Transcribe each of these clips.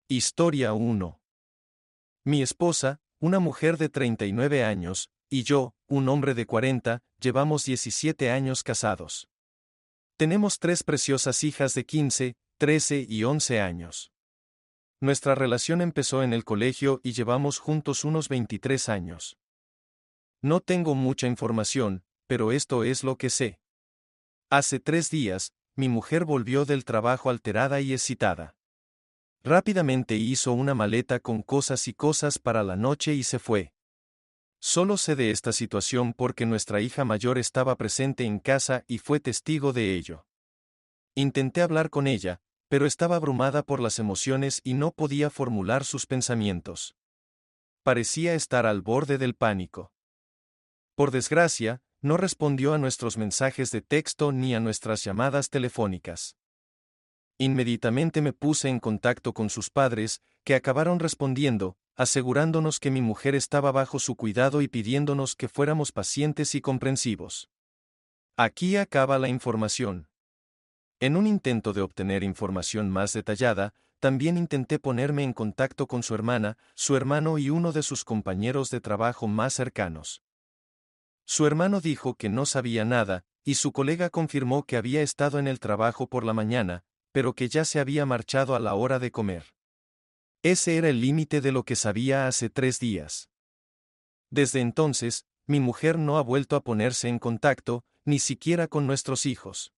Historia 1. Mi esposa, una mujer de 39 años, y yo, un hombre de 40, llevamos 17 años casados. Tenemos 3 preciosas hijas de 15, 13 y 11 años. Nuestra relación empezó en el colegio y llevamos juntos unos 23 años. No tengo mucha información, pero esto es lo que sé. Hace 3 días, mi mujer volvió del trabajo alterada y excitada. Rápidamente hizo una maleta con cosas para la noche y se fue. Solo sé de esta situación porque nuestra hija mayor estaba presente en casa y fue testigo de ello. Intenté hablar con ella, pero estaba abrumada por las emociones y no podía formular sus pensamientos. Parecía estar al borde del pánico. Por desgracia, no respondió a nuestros mensajes de texto ni a nuestras llamadas telefónicas. Inmediatamente me puse en contacto con sus padres, que acabaron respondiendo, asegurándonos que mi mujer estaba bajo su cuidado y pidiéndonos que fuéramos pacientes y comprensivos. Aquí acaba la información. En un intento de obtener información más detallada, también intenté ponerme en contacto con su hermana, su hermano y uno de sus compañeros de trabajo más cercanos. Su hermano dijo que no sabía nada, y su colega confirmó que había estado en el trabajo por la mañana, pero que ya se había marchado a la hora de comer. Ese era el límite de lo que sabía hace 3 días. Desde entonces, mi mujer no ha vuelto a ponerse en contacto, ni siquiera con nuestros hijos.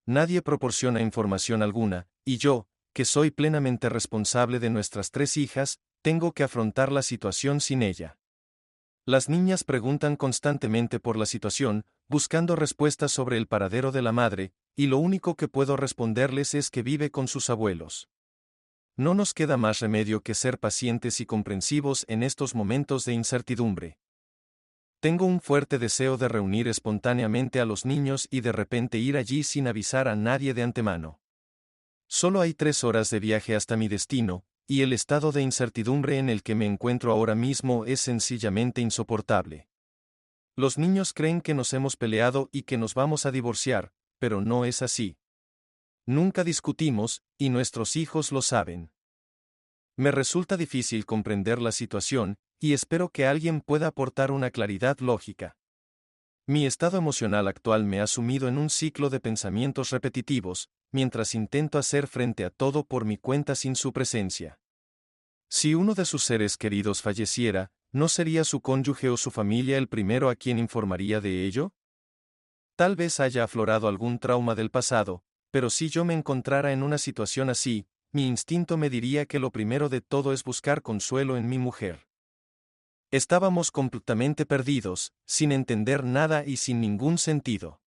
Nadie proporciona información alguna, y yo, que soy plenamente responsable de nuestras 3 hijas, tengo que afrontar la situación sin ella. Las niñas preguntan constantemente por la situación, buscando respuestas sobre el paradero de la madre, y lo único que puedo responderles es que vive con sus abuelos. No nos queda más remedio que ser pacientes y comprensivos en estos momentos de incertidumbre. Tengo un fuerte deseo de reunir espontáneamente a los niños y de repente ir allí sin avisar a nadie de antemano. Solo hay 3 horas de viaje hasta mi destino, y el estado de incertidumbre en el que me encuentro ahora mismo es sencillamente insoportable. Los niños creen que nos hemos peleado y que nos vamos a divorciar, pero no es así. Nunca discutimos, y nuestros hijos lo saben. Me resulta difícil comprender la situación, y espero que alguien pueda aportar una claridad lógica. Mi estado emocional actual me ha sumido en un ciclo de pensamientos repetitivos, mientras intento hacer frente a todo por mi cuenta sin su presencia. Si uno de sus seres queridos falleciera, ¿no sería su cónyuge o su familia el primero a quien informaría de ello? Tal vez haya aflorado algún trauma del pasado, pero si yo me encontrara en una situación así, mi instinto me diría que lo primero de todo es buscar consuelo en mi mujer. Estábamos completamente perdidos, sin entender nada y sin ningún sentido.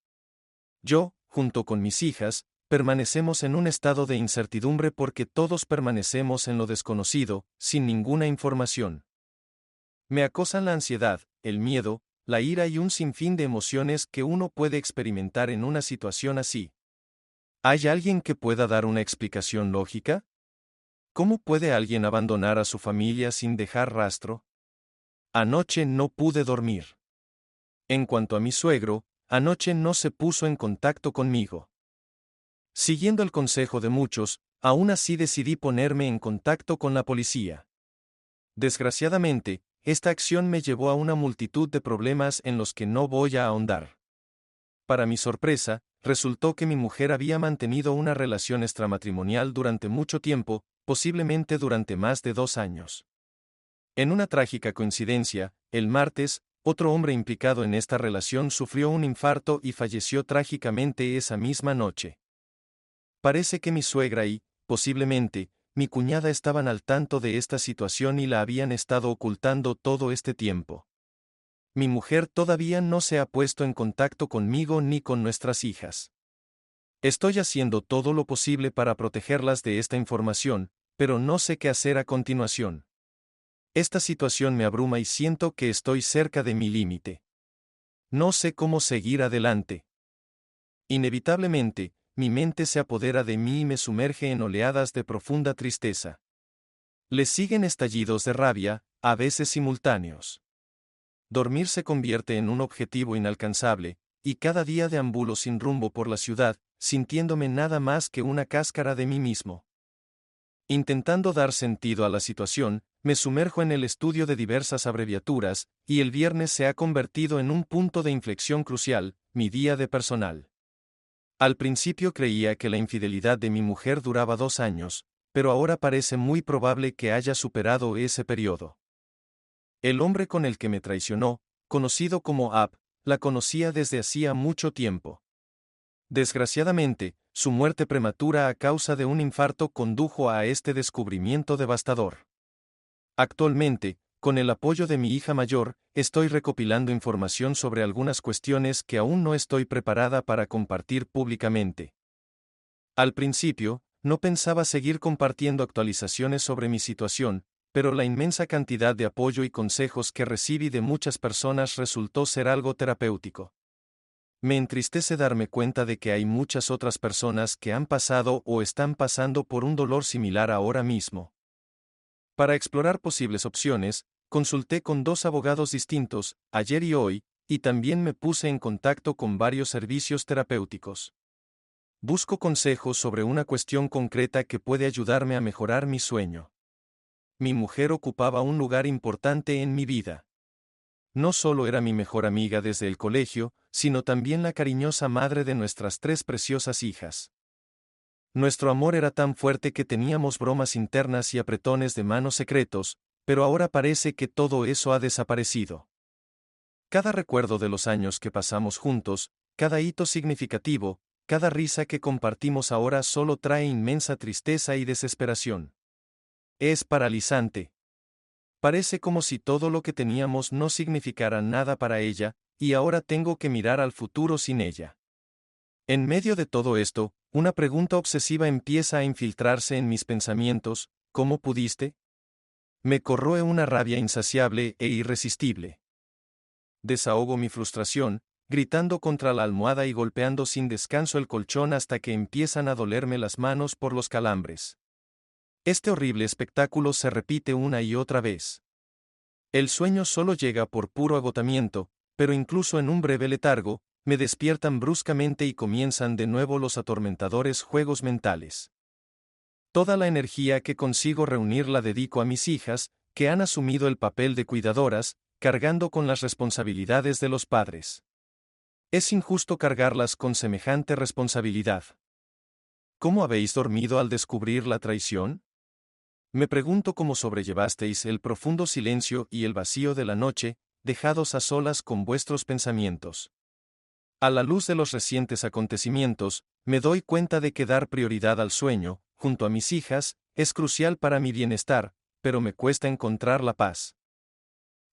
Yo, junto con mis hijas, permanecemos en un estado de incertidumbre porque todos permanecemos en lo desconocido, sin ninguna información. Me acosan la ansiedad, el miedo, la ira y un sinfín de emociones que uno puede experimentar en una situación así. ¿Hay alguien que pueda dar una explicación lógica? ¿Cómo puede alguien abandonar a su familia sin dejar rastro? Anoche no pude dormir. En cuanto a mi suegro, anoche no se puso en contacto conmigo. Siguiendo el consejo de muchos, aún así decidí ponerme en contacto con la policía. Desgraciadamente, esta acción me llevó a una multitud de problemas en los que no voy a ahondar. Para mi sorpresa, resultó que mi mujer había mantenido una relación extramatrimonial durante mucho tiempo, posiblemente durante más de 2 años. En una trágica coincidencia, el martes, otro hombre implicado en esta relación sufrió un infarto y falleció trágicamente esa misma noche. Parece que mi suegra y, posiblemente, mi cuñada estaban al tanto de esta situación y la habían estado ocultando todo este tiempo. Mi mujer todavía no se ha puesto en contacto conmigo ni con nuestras hijas. Estoy haciendo todo lo posible para protegerlas de esta información, pero no sé qué hacer a continuación. Esta situación me abruma y siento que estoy cerca de mi límite. No sé cómo seguir adelante. Inevitablemente, mi mente se apodera de mí y me sumerge en oleadas de profunda tristeza. Le siguen estallidos de rabia, a veces simultáneos. Dormir se convierte en un objetivo inalcanzable, y cada día deambulo sin rumbo por la ciudad, sintiéndome nada más que una cáscara de mí mismo. Intentando dar sentido a la situación, me sumerjo en el estudio de diversas abreviaturas, y el viernes se ha convertido en un punto de inflexión crucial, mi día de personal. Al principio creía que la infidelidad de mi mujer duraba 2 años, pero ahora parece muy probable que haya superado ese periodo. El hombre con el que me traicionó, conocido como Ab, la conocía desde hacía mucho tiempo. Desgraciadamente, su muerte prematura a causa de un infarto condujo a este descubrimiento devastador. Actualmente, con el apoyo de mi hija mayor, estoy recopilando información sobre algunas cuestiones que aún no estoy preparada para compartir públicamente. Al principio, no pensaba seguir compartiendo actualizaciones sobre mi situación, pero la inmensa cantidad de apoyo y consejos que recibí de muchas personas resultó ser algo terapéutico. Me entristece darme cuenta de que hay muchas otras personas que han pasado o están pasando por un dolor similar ahora mismo. Para explorar posibles opciones, consulté con 2 abogados distintos, ayer y hoy, y también me puse en contacto con varios servicios terapéuticos. Busco consejos sobre una cuestión concreta que puede ayudarme a mejorar mi sueño. Mi mujer ocupaba un lugar importante en mi vida. No solo era mi mejor amiga desde el colegio, sino también la cariñosa madre de nuestras 3 preciosas hijas. Nuestro amor era tan fuerte que teníamos bromas internas y apretones de manos secretos, pero ahora parece que todo eso ha desaparecido. Cada recuerdo de los años que pasamos juntos, cada hito significativo, cada risa que compartimos ahora solo trae inmensa tristeza y desesperación. Es paralizante. Parece como si todo lo que teníamos no significara nada para ella, y ahora tengo que mirar al futuro sin ella. En medio de todo esto, una pregunta obsesiva empieza a infiltrarse en mis pensamientos: ¿cómo pudiste? Me corroe una rabia insaciable e irresistible. Desahogo mi frustración, gritando contra la almohada y golpeando sin descanso el colchón hasta que empiezan a dolerme las manos por los calambres. Este horrible espectáculo se repite una y otra vez. El sueño solo llega por puro agotamiento, pero incluso en un breve letargo, me despiertan bruscamente y comienzan de nuevo los atormentadores juegos mentales. Toda la energía que consigo reunir la dedico a mis hijas, que han asumido el papel de cuidadoras, cargando con las responsabilidades de los padres. Es injusto cargarlas con semejante responsabilidad. ¿Cómo habéis dormido al descubrir la traición? Me pregunto cómo sobrellevasteis el profundo silencio y el vacío de la noche, dejados a solas con vuestros pensamientos. A la luz de los recientes acontecimientos, me doy cuenta de que dar prioridad al sueño, junto a mis hijas, es crucial para mi bienestar, pero me cuesta encontrar la paz.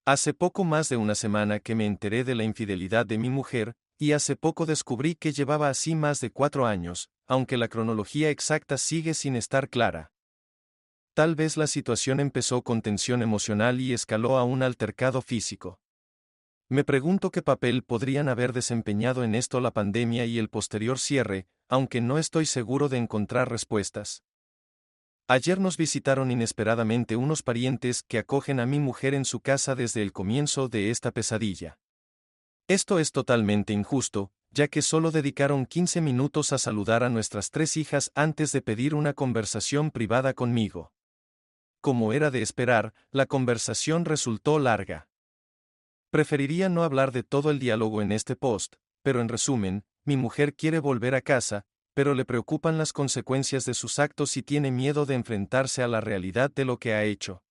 Hace poco más de una semana que me enteré de la infidelidad de mi mujer, y hace poco descubrí que llevaba así más de 4 años, aunque la cronología exacta sigue sin estar clara. Tal vez la situación empezó con tensión emocional y escaló a un altercado físico. Me pregunto qué papel podrían haber desempeñado en esto la pandemia y el posterior cierre, aunque no estoy seguro de encontrar respuestas. Ayer nos visitaron inesperadamente unos parientes que acogen a mi mujer en su casa desde el comienzo de esta pesadilla. Esto es totalmente injusto, ya que solo dedicaron 15 minutos a saludar a nuestras 3 hijas antes de pedir una conversación privada conmigo. Como era de esperar, la conversación resultó larga. Preferiría no hablar de todo el diálogo en este post, pero en resumen, mi mujer quiere volver a casa, pero le preocupan las consecuencias de sus actos y tiene miedo de enfrentarse a la realidad de lo que ha hecho.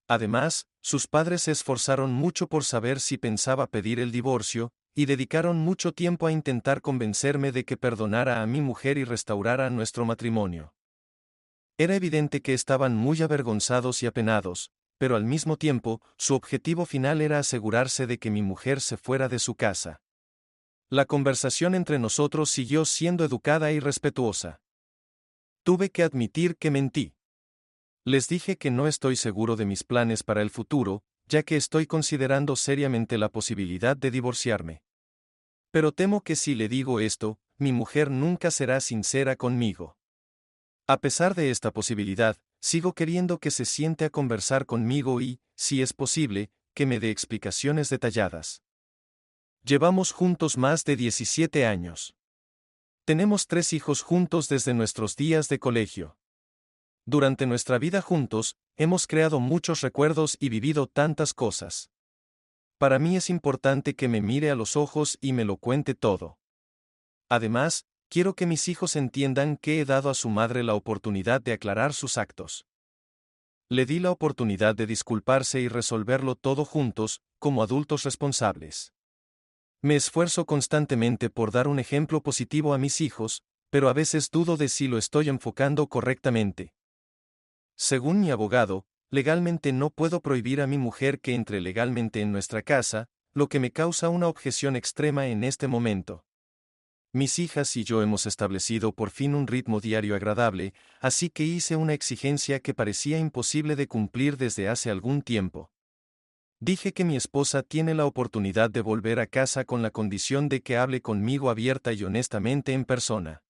Además, sus padres se esforzaron mucho por saber si pensaba pedir el divorcio, y dedicaron mucho tiempo a intentar convencerme de que perdonara a mi mujer y restaurara nuestro matrimonio. Era evidente que estaban muy avergonzados y apenados, pero al mismo tiempo, su objetivo final era asegurarse de que mi mujer se fuera de su casa. La conversación entre nosotros siguió siendo educada y respetuosa. Tuve que admitir que mentí. Les dije que no estoy seguro de mis planes para el futuro, ya que estoy considerando seriamente la posibilidad de divorciarme. Pero temo que si le digo esto, mi mujer nunca será sincera conmigo. A pesar de esta posibilidad, sigo queriendo que se siente a conversar conmigo y, si es posible, que me dé explicaciones detalladas. Llevamos juntos más de 17 años. Tenemos 3 hijos juntos desde nuestros días de colegio. Durante nuestra vida juntos, hemos creado muchos recuerdos y vivido tantas cosas. Para mí es importante que me mire a los ojos y me lo cuente todo. Además, quiero que mis hijos entiendan que he dado a su madre la oportunidad de aclarar sus actos. Le di la oportunidad de disculparse y resolverlo todo juntos, como adultos responsables. Me esfuerzo constantemente por dar un ejemplo positivo a mis hijos, pero a veces dudo de si lo estoy enfocando correctamente. Según mi abogado, legalmente no puedo prohibir a mi mujer que entre legalmente en nuestra casa, lo que me causa una objeción extrema en este momento. Mis hijas y yo hemos establecido por fin un ritmo diario agradable, así que hice una exigencia que parecía imposible de cumplir desde hace algún tiempo. Dije que mi esposa tiene la oportunidad de volver a casa con la condición de que hable conmigo abierta y honestamente en persona.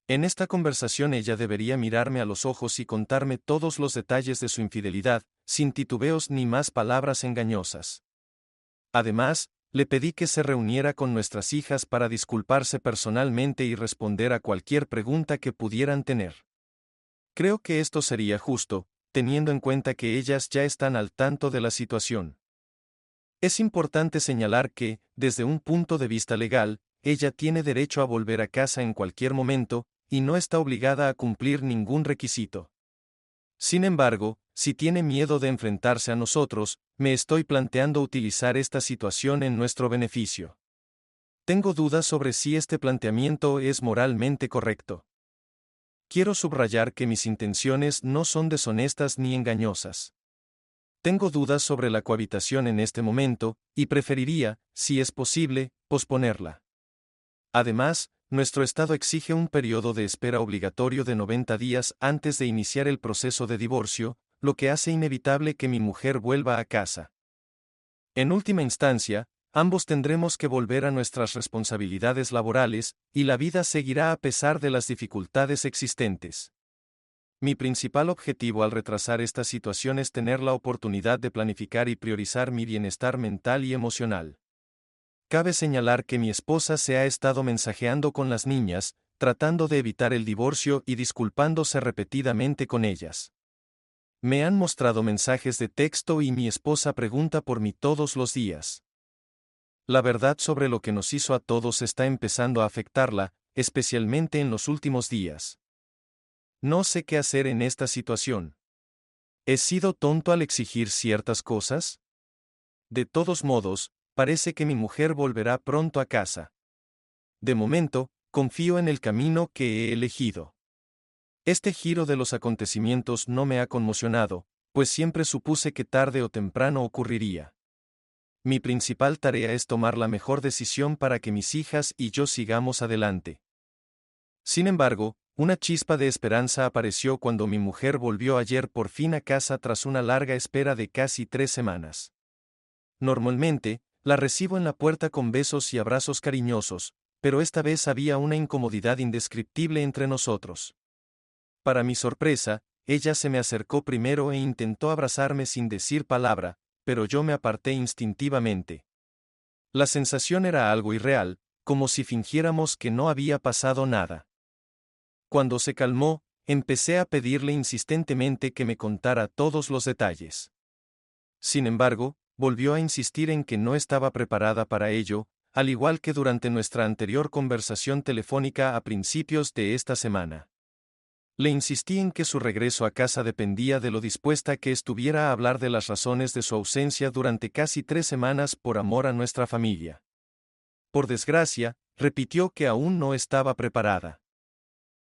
En esta conversación ella debería mirarme a los ojos y contarme todos los detalles de su infidelidad, sin titubeos ni más palabras engañosas. Además, le pedí que se reuniera con nuestras hijas para disculparse personalmente y responder a cualquier pregunta que pudieran tener. Creo que esto sería justo, teniendo en cuenta que ellas ya están al tanto de la situación. Es importante señalar que, desde un punto de vista legal, ella tiene derecho a volver a casa en cualquier momento, y no está obligada a cumplir ningún requisito. Sin embargo, si tiene miedo de enfrentarse a nosotros, me estoy planteando utilizar esta situación en nuestro beneficio. Tengo dudas sobre si este planteamiento es moralmente correcto. Quiero subrayar que mis intenciones no son deshonestas ni engañosas. Tengo dudas sobre la cohabitación en este momento, y preferiría, si es posible, posponerla. Además, nuestro Estado exige un periodo de espera obligatorio de 90 días antes de iniciar el proceso de divorcio, lo que hace inevitable que mi mujer vuelva a casa. En última instancia, ambos tendremos que volver a nuestras responsabilidades laborales, y la vida seguirá a pesar de las dificultades existentes. Mi principal objetivo al retrasar esta situación es tener la oportunidad de planificar y priorizar mi bienestar mental y emocional. Cabe señalar que mi esposa se ha estado mensajeando con las niñas, tratando de evitar el divorcio y disculpándose repetidamente con ellas. Me han mostrado mensajes de texto y mi esposa pregunta por mí todos los días. La verdad sobre lo que nos hizo a todos está empezando a afectarla, especialmente en los últimos días. No sé qué hacer en esta situación. ¿He sido tonto al exigir ciertas cosas? De todos modos, parece que mi mujer volverá pronto a casa. De momento, confío en el camino que he elegido. Este giro de los acontecimientos no me ha conmocionado, pues siempre supuse que tarde o temprano ocurriría. Mi principal tarea es tomar la mejor decisión para que mis hijas y yo sigamos adelante. Sin embargo, una chispa de esperanza apareció cuando mi mujer volvió ayer por fin a casa tras una larga espera de casi 3 semanas. Normalmente, la recibo en la puerta con besos y abrazos cariñosos, pero esta vez había una incomodidad indescriptible entre nosotros. Para mi sorpresa, ella se me acercó primero e intentó abrazarme sin decir palabra, pero yo me aparté instintivamente. La sensación era algo irreal, como si fingiéramos que no había pasado nada. Cuando se calmó, empecé a pedirle insistentemente que me contara todos los detalles. Sin embargo, volvió a insistir en que no estaba preparada para ello, al igual que durante nuestra anterior conversación telefónica a principios de esta semana. Le insistí en que su regreso a casa dependía de lo dispuesta que estuviera a hablar de las razones de su ausencia durante casi 3 semanas por amor a nuestra familia. Por desgracia, repitió que aún no estaba preparada.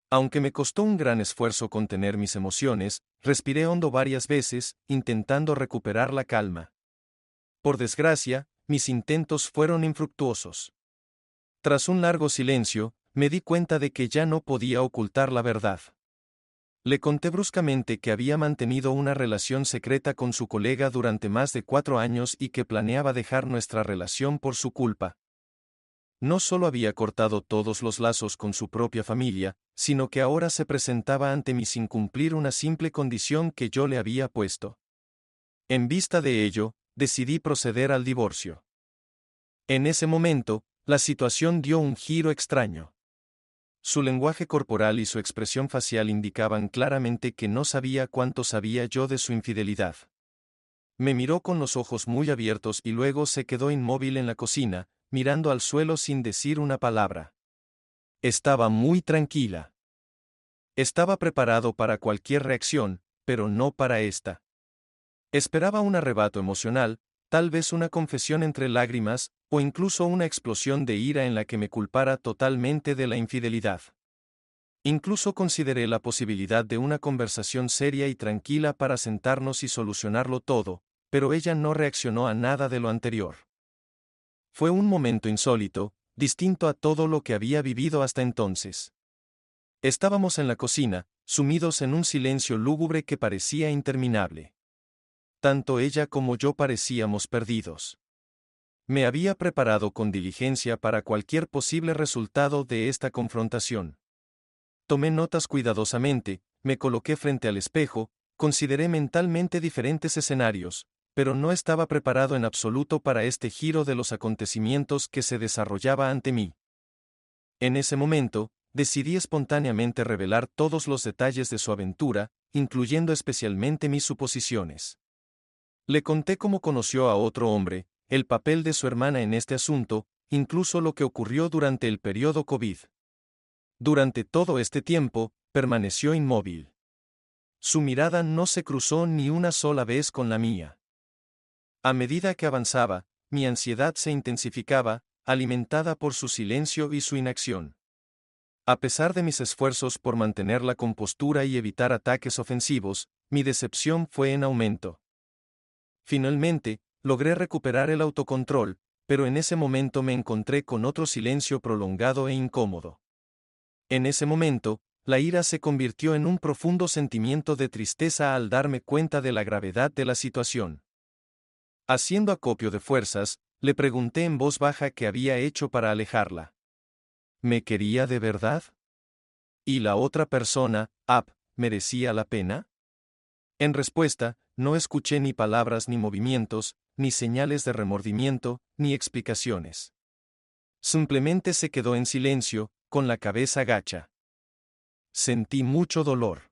Aunque me costó un gran esfuerzo contener mis emociones, respiré hondo varias veces, intentando recuperar la calma. Por desgracia, mis intentos fueron infructuosos. Tras un largo silencio, me di cuenta de que ya no podía ocultar la verdad. Le conté bruscamente que había mantenido una relación secreta con su colega durante más de 4 años y que planeaba dejar nuestra relación por su culpa. No solo había cortado todos los lazos con su propia familia, sino que ahora se presentaba ante mí sin cumplir una simple condición que yo le había puesto. En vista de ello, decidí proceder al divorcio. En ese momento, la situación dio un giro extraño. Su lenguaje corporal y su expresión facial indicaban claramente que no sabía cuánto sabía yo de su infidelidad. Me miró con los ojos muy abiertos y luego se quedó inmóvil en la cocina, mirando al suelo sin decir una palabra. Estaba muy tranquila. Estaba preparado para cualquier reacción, pero no para esta. Esperaba un arrebato emocional, tal vez una confesión entre lágrimas, o incluso una explosión de ira en la que me culpara totalmente de la infidelidad. Incluso consideré la posibilidad de una conversación seria y tranquila para sentarnos y solucionarlo todo, pero ella no reaccionó a nada de lo anterior. Fue un momento insólito, distinto a todo lo que había vivido hasta entonces. Estábamos en la cocina, sumidos en un silencio lúgubre que parecía interminable. Tanto ella como yo parecíamos perdidos. Me había preparado con diligencia para cualquier posible resultado de esta confrontación. Tomé notas cuidadosamente, me coloqué frente al espejo, consideré mentalmente diferentes escenarios, pero no estaba preparado en absoluto para este giro de los acontecimientos que se desarrollaba ante mí. En ese momento, decidí espontáneamente revelar todos los detalles de su aventura, incluyendo especialmente mis suposiciones. Le conté cómo conoció a otro hombre, el papel de su hermana en este asunto, incluso lo que ocurrió durante el periodo COVID. Durante todo este tiempo, permaneció inmóvil. Su mirada no se cruzó ni una sola vez con la mía. A medida que avanzaba, mi ansiedad se intensificaba, alimentada por su silencio y su inacción. A pesar de mis esfuerzos por mantener la compostura y evitar ataques ofensivos, mi decepción fue en aumento. Finalmente, logré recuperar el autocontrol, pero en ese momento me encontré con otro silencio prolongado e incómodo. En ese momento, la ira se convirtió en un profundo sentimiento de tristeza al darme cuenta de la gravedad de la situación. Haciendo acopio de fuerzas, le pregunté en voz baja qué había hecho para alejarla. ¿Me quería de verdad? ¿Y la otra persona, merecía la pena? En respuesta, no escuché ni palabras ni movimientos, ni señales de remordimiento, ni explicaciones. Simplemente se quedó en silencio, con la cabeza gacha. Sentí mucho dolor.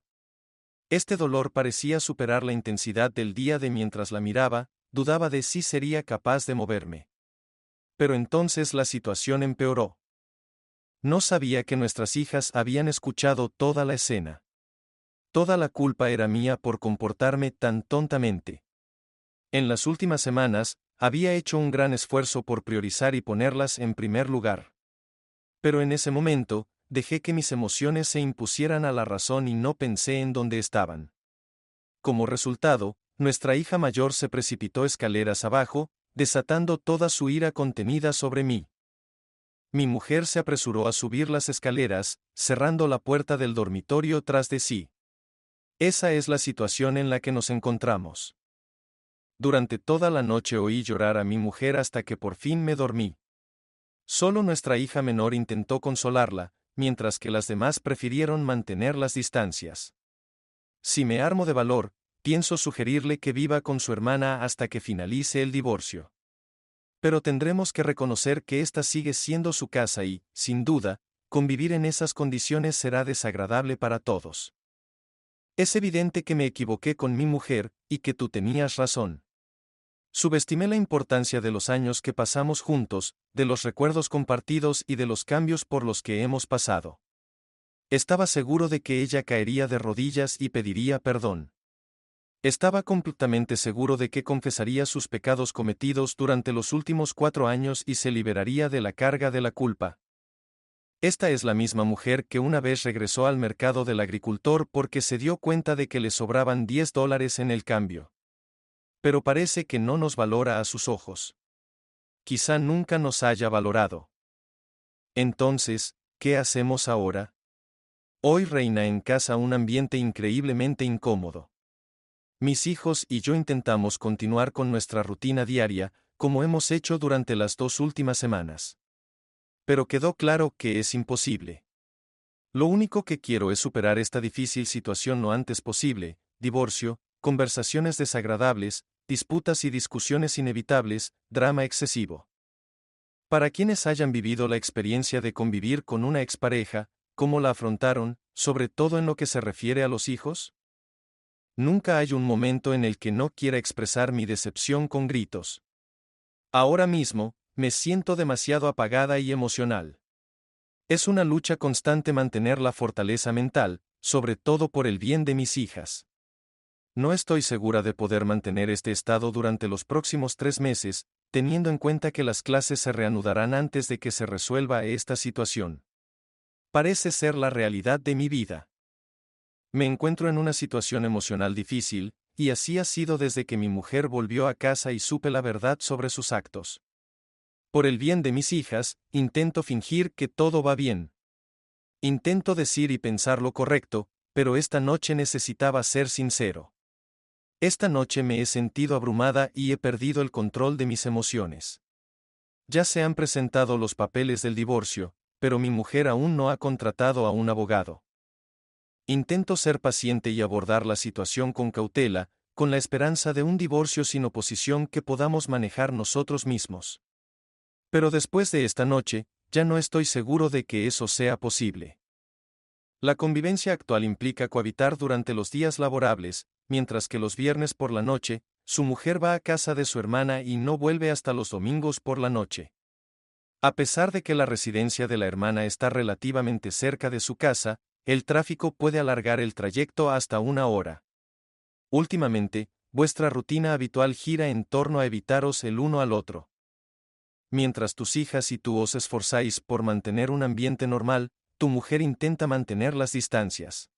Este dolor parecía superar la intensidad del día de mientras la miraba, dudaba de si sería capaz de moverme. Pero entonces la situación empeoró. No sabía que nuestras hijas habían escuchado toda la escena. Toda la culpa era mía por comportarme tan tontamente. En las últimas semanas, había hecho un gran esfuerzo por priorizar y ponerlas en primer lugar. Pero en ese momento, dejé que mis emociones se impusieran a la razón y no pensé en dónde estaban. Como resultado, nuestra hija mayor se precipitó escaleras abajo, desatando toda su ira contenida sobre mí. Mi mujer se apresuró a subir las escaleras, cerrando la puerta del dormitorio tras de sí. Esa es la situación en la que nos encontramos. Durante toda la noche oí llorar a mi mujer hasta que por fin me dormí. Solo nuestra hija menor intentó consolarla, mientras que las demás prefirieron mantener las distancias. Si me armo de valor, pienso sugerirle que viva con su hermana hasta que finalice el divorcio. Pero tendremos que reconocer que esta sigue siendo su casa y, sin duda, convivir en esas condiciones será desagradable para todos. Es evidente que me equivoqué con mi mujer, y que tú tenías razón. Subestimé la importancia de los años que pasamos juntos, de los recuerdos compartidos y de los cambios por los que hemos pasado. Estaba seguro de que ella caería de rodillas y pediría perdón. Estaba completamente seguro de que confesaría sus pecados cometidos durante los últimos 4 años y se liberaría de la carga de la culpa. Esta es la misma mujer que una vez regresó al mercado del agricultor porque se dio cuenta de que le sobraban $10 en el cambio. Pero parece que no nos valora a sus ojos. Quizá nunca nos haya valorado. Entonces, ¿qué hacemos ahora? Hoy reina en casa un ambiente increíblemente incómodo. Mis hijos y yo intentamos continuar con nuestra rutina diaria, como hemos hecho durante las 2 últimas semanas. Pero quedó claro que es imposible. Lo único que quiero es superar esta difícil situación lo antes posible: divorcio, conversaciones desagradables, disputas y discusiones inevitables, drama excesivo. Para quienes hayan vivido la experiencia de convivir con una expareja, ¿Cómo la afrontaron, sobre todo en lo que se refiere a los hijos? Nunca hay un momento en el que no quiera expresar mi decepción con gritos. Ahora mismo, me siento demasiado apagada y emocional. Es una lucha constante mantener la fortaleza mental, sobre todo por el bien de mis hijas. No estoy segura de poder mantener este estado durante los próximos 3 meses, teniendo en cuenta que las clases se reanudarán antes de que se resuelva esta situación. Parece ser la realidad de mi vida. Me encuentro en una situación emocional difícil, y así ha sido desde que mi mujer volvió a casa y supe la verdad sobre sus actos. Por el bien de mis hijas, intento fingir que todo va bien. Intento decir y pensar lo correcto, pero esta noche necesitaba ser sincero. Esta noche me he sentido abrumada y he perdido el control de mis emociones. Ya se han presentado los papeles del divorcio, pero mi mujer aún no ha contratado a un abogado. Intento ser paciente y abordar la situación con cautela, con la esperanza de un divorcio sin oposición que podamos manejar nosotros mismos. Pero después de esta noche, ya no estoy seguro de que eso sea posible. La convivencia actual implica cohabitar durante los días laborables, mientras que los viernes por la noche, su mujer va a casa de su hermana y no vuelve hasta los domingos por la noche. A pesar de que la residencia de la hermana está relativamente cerca de su casa, el tráfico puede alargar el trayecto hasta 1 hora. Últimamente, vuestra rutina habitual gira en torno a evitaros el uno al otro. Mientras tus hijas y tú os esforzáis por mantener un ambiente normal, tu mujer intenta mantener las distancias.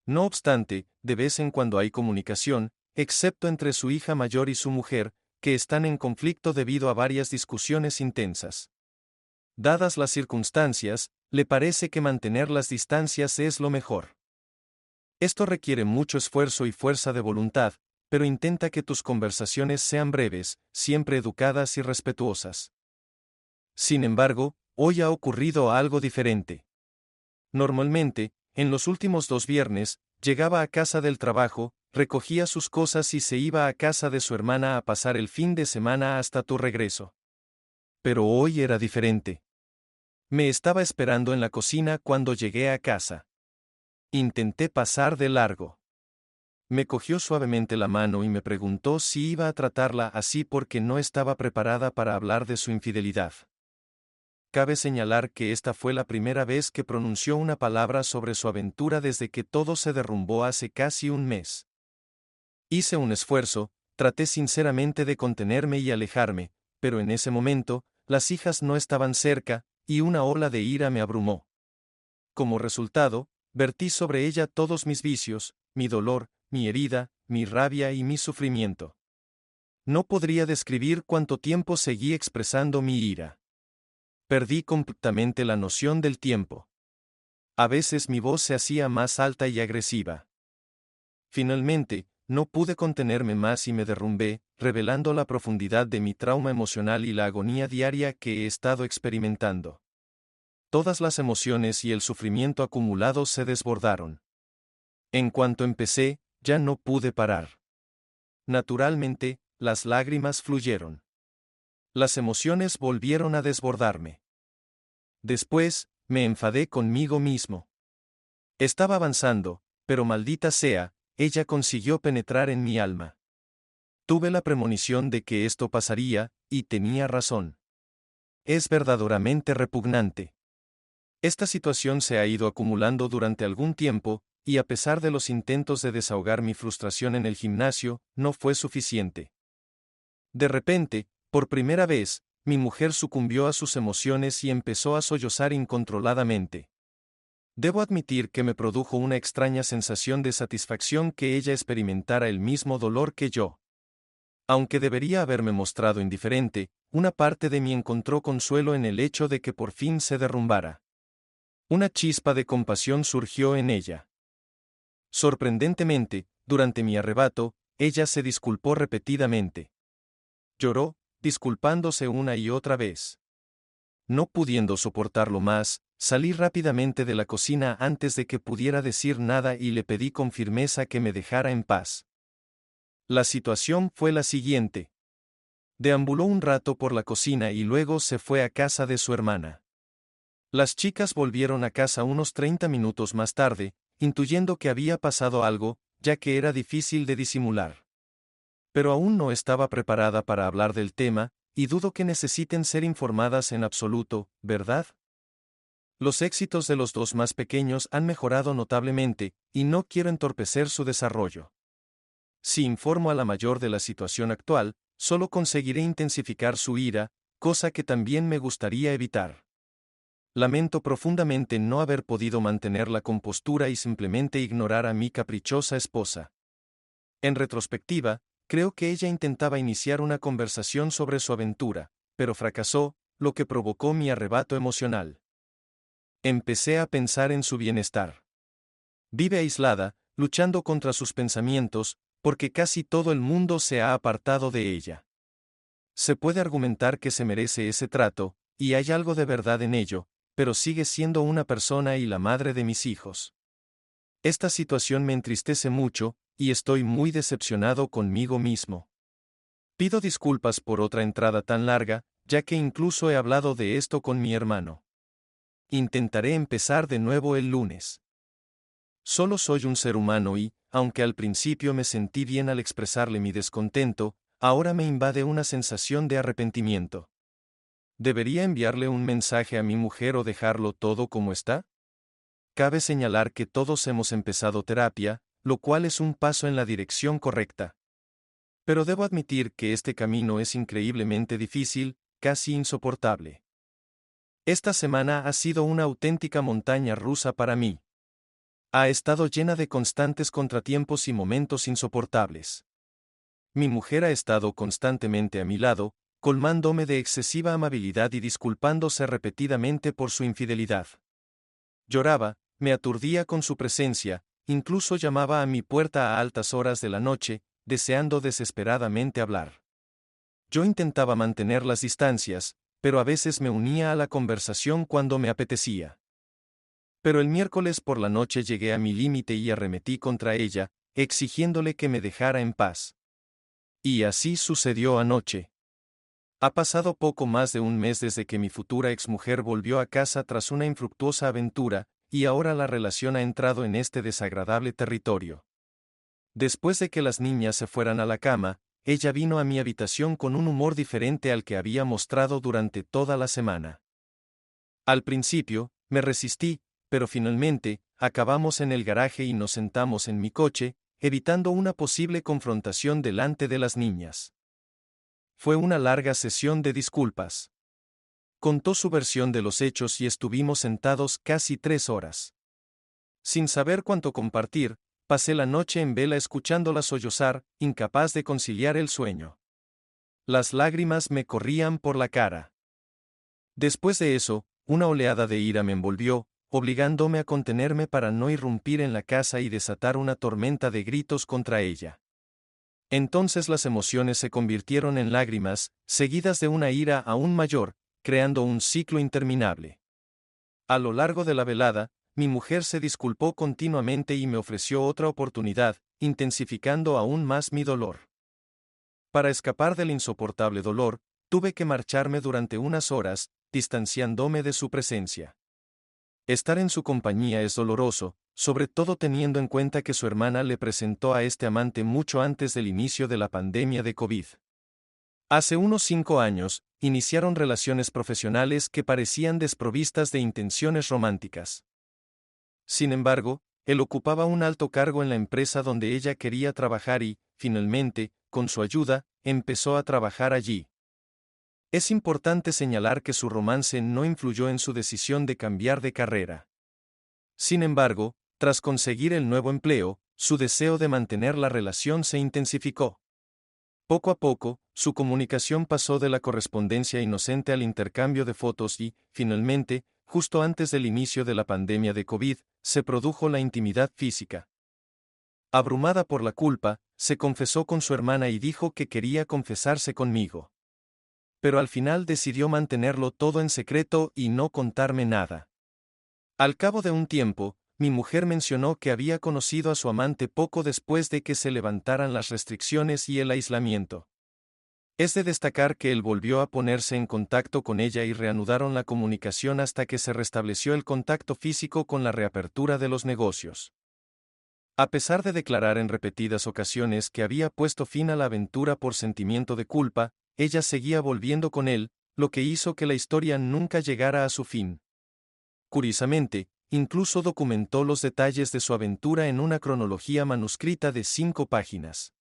No obstante, de vez en cuando hay comunicación, excepto entre su hija mayor y su mujer, que están en conflicto debido a varias discusiones intensas. Dadas las circunstancias, le parece que mantener las distancias es lo mejor. Esto requiere mucho esfuerzo y fuerza de voluntad, pero intenta que tus conversaciones sean breves, siempre educadas y respetuosas. Sin embargo, hoy ha ocurrido algo diferente. Normalmente, en los últimos 2 viernes, llegaba a casa del trabajo, recogía sus cosas y se iba a casa de su hermana a pasar el fin de semana hasta tu regreso. Pero hoy era diferente. Me estaba esperando en la cocina cuando llegué a casa. Intenté pasar de largo. Me cogió suavemente la mano y me preguntó si iba a tratarla así porque no estaba preparada para hablar de su infidelidad. Cabe señalar que esta fue la primera vez que pronunció una palabra sobre su aventura desde que todo se derrumbó hace casi un mes. Hice un esfuerzo, traté sinceramente de contenerme y alejarme, pero en ese momento, las hijas no estaban cerca, y una ola de ira me abrumó. Como resultado, vertí sobre ella todos mis vicios, mi dolor, mi herida, mi rabia y mi sufrimiento. No podría describir cuánto tiempo seguí expresando mi ira. Perdí completamente la noción del tiempo. A veces mi voz se hacía más alta y agresiva. Finalmente, no pude contenerme más y me derrumbé, revelando la profundidad de mi trauma emocional y la agonía diaria que he estado experimentando. Todas las emociones y el sufrimiento acumulados se desbordaron. En cuanto empecé, ya no pude parar. Naturalmente, las lágrimas fluyeron. Las emociones volvieron a desbordarme. Después, me enfadé conmigo mismo. Estaba avanzando, pero maldita sea, ella consiguió penetrar en mi alma. Tuve la premonición de que esto pasaría, y tenía razón. Es verdaderamente repugnante. Esta situación se ha ido acumulando durante algún tiempo, y a pesar de los intentos de desahogar mi frustración en el gimnasio, no fue suficiente. De repente, por primera vez, mi mujer sucumbió a sus emociones y empezó a sollozar incontroladamente. Debo admitir que me produjo una extraña sensación de satisfacción que ella experimentara el mismo dolor que yo. Aunque debería haberme mostrado indiferente, una parte de mí encontró consuelo en el hecho de que por fin se derrumbara. Una chispa de compasión surgió en ella. Sorprendentemente, durante mi arrebato, ella se disculpó repetidamente. Lloró, disculpándose una y otra vez. No pudiendo soportarlo más, salí rápidamente de la cocina antes de que pudiera decir nada y le pedí con firmeza que me dejara en paz. La situación fue la siguiente. Deambuló un rato por la cocina y luego se fue a casa de su hermana. Las chicas volvieron a casa unos 30 minutos más tarde, intuyendo que había pasado algo, ya que era difícil de disimular. Pero aún no estaba preparada para hablar del tema, y dudo que necesiten ser informadas en absoluto, ¿verdad? Los éxitos de los dos más pequeños han mejorado notablemente, y no quiero entorpecer su desarrollo. Si informo a la mayor de la situación actual, solo conseguiré intensificar su ira, cosa que también me gustaría evitar. Lamento profundamente no haber podido mantener la compostura y simplemente ignorar a mi caprichosa esposa. En retrospectiva, creo que ella intentaba iniciar una conversación sobre su aventura, pero fracasó, lo que provocó mi arrebato emocional. Empecé a pensar en su bienestar. Vive aislada, luchando contra sus pensamientos, porque casi todo el mundo se ha apartado de ella. Se puede argumentar que se merece ese trato, y hay algo de verdad en ello, pero sigue siendo una persona y la madre de mis hijos. Esta situación me entristece mucho, y estoy muy decepcionado conmigo mismo. Pido disculpas por otra entrada tan larga, ya que incluso he hablado de esto con mi hermano. Intentaré empezar de nuevo el lunes. Solo soy un ser humano y, aunque al principio me sentí bien al expresarle mi descontento, ahora me invade una sensación de arrepentimiento. ¿Debería enviarle un mensaje a mi mujer o dejarlo todo como está? Cabe señalar que todos hemos empezado terapia, lo cual es un paso en la dirección correcta. Pero debo admitir que este camino es increíblemente difícil, casi insoportable. Esta semana ha sido una auténtica montaña rusa para mí. Ha estado llena de constantes contratiempos y momentos insoportables. Mi mujer ha estado constantemente a mi lado, colmándome de excesiva amabilidad y disculpándose repetidamente por su infidelidad. Lloraba, me aturdía con su presencia, incluso llamaba a mi puerta a altas horas de la noche, deseando desesperadamente hablar. Yo intentaba mantener las distancias, pero a veces me unía a la conversación cuando me apetecía. Pero el miércoles por la noche llegué a mi límite y arremetí contra ella, exigiéndole que me dejara en paz. Y así sucedió anoche. Ha pasado poco más de un mes desde que mi futura exmujer volvió a casa tras una infructuosa aventura, y ahora la relación ha entrado en este desagradable territorio. Después de que las niñas se fueran a la cama, ella vino a mi habitación con un humor diferente al que había mostrado durante toda la semana. Al principio, me resistí, pero finalmente, acabamos en el garaje y nos sentamos en mi coche, evitando una posible confrontación delante de las niñas. Fue una larga sesión de disculpas. Contó su versión de los hechos y estuvimos sentados casi 3 horas. Sin saber cuánto compartir, pasé la noche en vela escuchándola sollozar, incapaz de conciliar el sueño. Las lágrimas me corrían por la cara. Después de eso, una oleada de ira me envolvió, obligándome a contenerme para no irrumpir en la casa y desatar una tormenta de gritos contra ella. Entonces las emociones se convirtieron en lágrimas, seguidas de una ira aún mayor, creando un ciclo interminable. A lo largo de la velada, mi mujer se disculpó continuamente y me ofreció otra oportunidad, intensificando aún más mi dolor. Para escapar del insoportable dolor, tuve que marcharme durante unas horas, distanciándome de su presencia. Estar en su compañía es doloroso, sobre todo teniendo en cuenta que su hermana le presentó a este amante mucho antes del inicio de la pandemia de COVID. Hace unos 5 años, iniciaron relaciones profesionales que parecían desprovistas de intenciones románticas. Sin embargo, él ocupaba un alto cargo en la empresa donde ella quería trabajar y, finalmente, con su ayuda, empezó a trabajar allí. Es importante señalar que su romance no influyó en su decisión de cambiar de carrera. Sin embargo, tras conseguir el nuevo empleo, su deseo de mantener la relación se intensificó. Poco a poco, su comunicación pasó de la correspondencia inocente al intercambio de fotos y, finalmente, justo antes del inicio de la pandemia de COVID, se produjo la intimidad física. Abrumada por la culpa, se confesó con su hermana y dijo que quería confesarse conmigo. Pero al final decidió mantenerlo todo en secreto y no contarme nada. Al cabo de un tiempo, mi mujer mencionó que había conocido a su amante poco después de que se levantaran las restricciones y el aislamiento. Es de destacar que él volvió a ponerse en contacto con ella y reanudaron la comunicación hasta que se restableció el contacto físico con la reapertura de los negocios. A pesar de declarar en repetidas ocasiones que había puesto fin a la aventura por sentimiento de culpa, ella seguía volviendo con él, lo que hizo que la historia nunca llegara a su fin. Curiosamente, incluso documentó los detalles de su aventura en una cronología manuscrita de 5 páginas.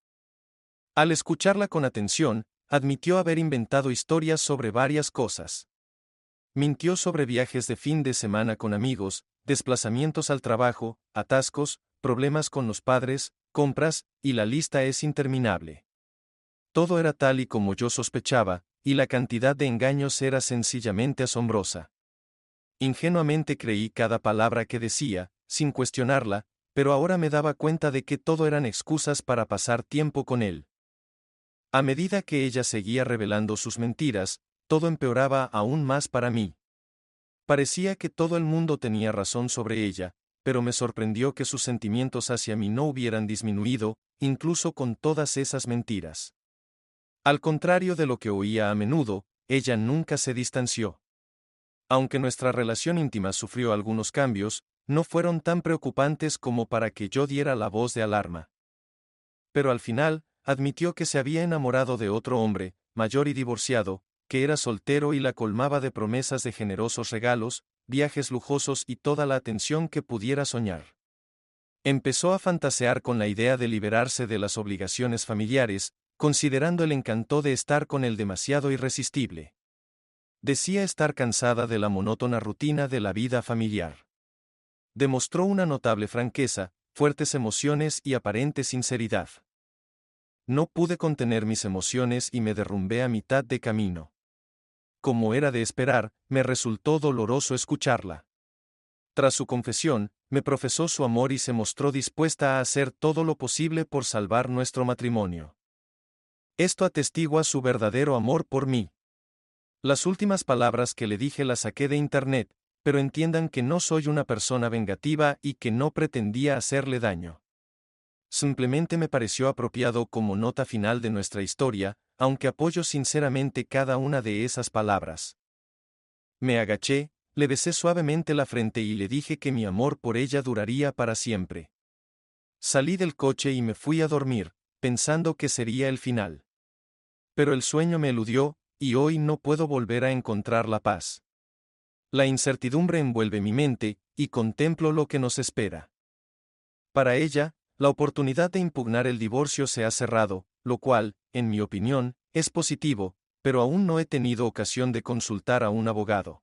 Al escucharla con atención, admitió haber inventado historias sobre varias cosas. Mintió sobre viajes de fin de semana con amigos, desplazamientos al trabajo, atascos, problemas con los padres, compras, y la lista es interminable. Todo era tal y como yo sospechaba, y la cantidad de engaños era sencillamente asombrosa. Ingenuamente creí cada palabra que decía, sin cuestionarla, pero ahora me daba cuenta de que todo eran excusas para pasar tiempo con él. A medida que ella seguía revelando sus mentiras, todo empeoraba aún más para mí. Parecía que todo el mundo tenía razón sobre ella, pero me sorprendió que sus sentimientos hacia mí no hubieran disminuido, incluso con todas esas mentiras. Al contrario de lo que oía a menudo, ella nunca se distanció. Aunque nuestra relación íntima sufrió algunos cambios, no fueron tan preocupantes como para que yo diera la voz de alarma. Pero al final, admitió que se había enamorado de otro hombre, mayor y divorciado, que era soltero y la colmaba de promesas de generosos regalos, viajes lujosos y toda la atención que pudiera soñar. Empezó a fantasear con la idea de liberarse de las obligaciones familiares, considerando el encanto de estar con él demasiado irresistible. Decía estar cansada de la monótona rutina de la vida familiar. Demostró una notable franqueza, fuertes emociones y aparente sinceridad. No pude contener mis emociones y me derrumbé a mitad de camino. Como era de esperar, me resultó doloroso escucharla. Tras su confesión, me profesó su amor y se mostró dispuesta a hacer todo lo posible por salvar nuestro matrimonio. Esto atestigua su verdadero amor por mí. Las últimas palabras que le dije las saqué de internet, pero entiendan que no soy una persona vengativa y que no pretendía hacerle daño. Simplemente me pareció apropiado como nota final de nuestra historia, aunque apoyo sinceramente cada una de esas palabras. Me agaché, le besé suavemente la frente y le dije que mi amor por ella duraría para siempre. Salí del coche y me fui a dormir, pensando que sería el final. Pero el sueño me eludió, y hoy no puedo volver a encontrar la paz. La incertidumbre envuelve mi mente, y contemplo lo que nos espera. Para ella, la oportunidad de impugnar el divorcio se ha cerrado, lo cual, en mi opinión, es positivo, pero aún no he tenido ocasión de consultar a un abogado.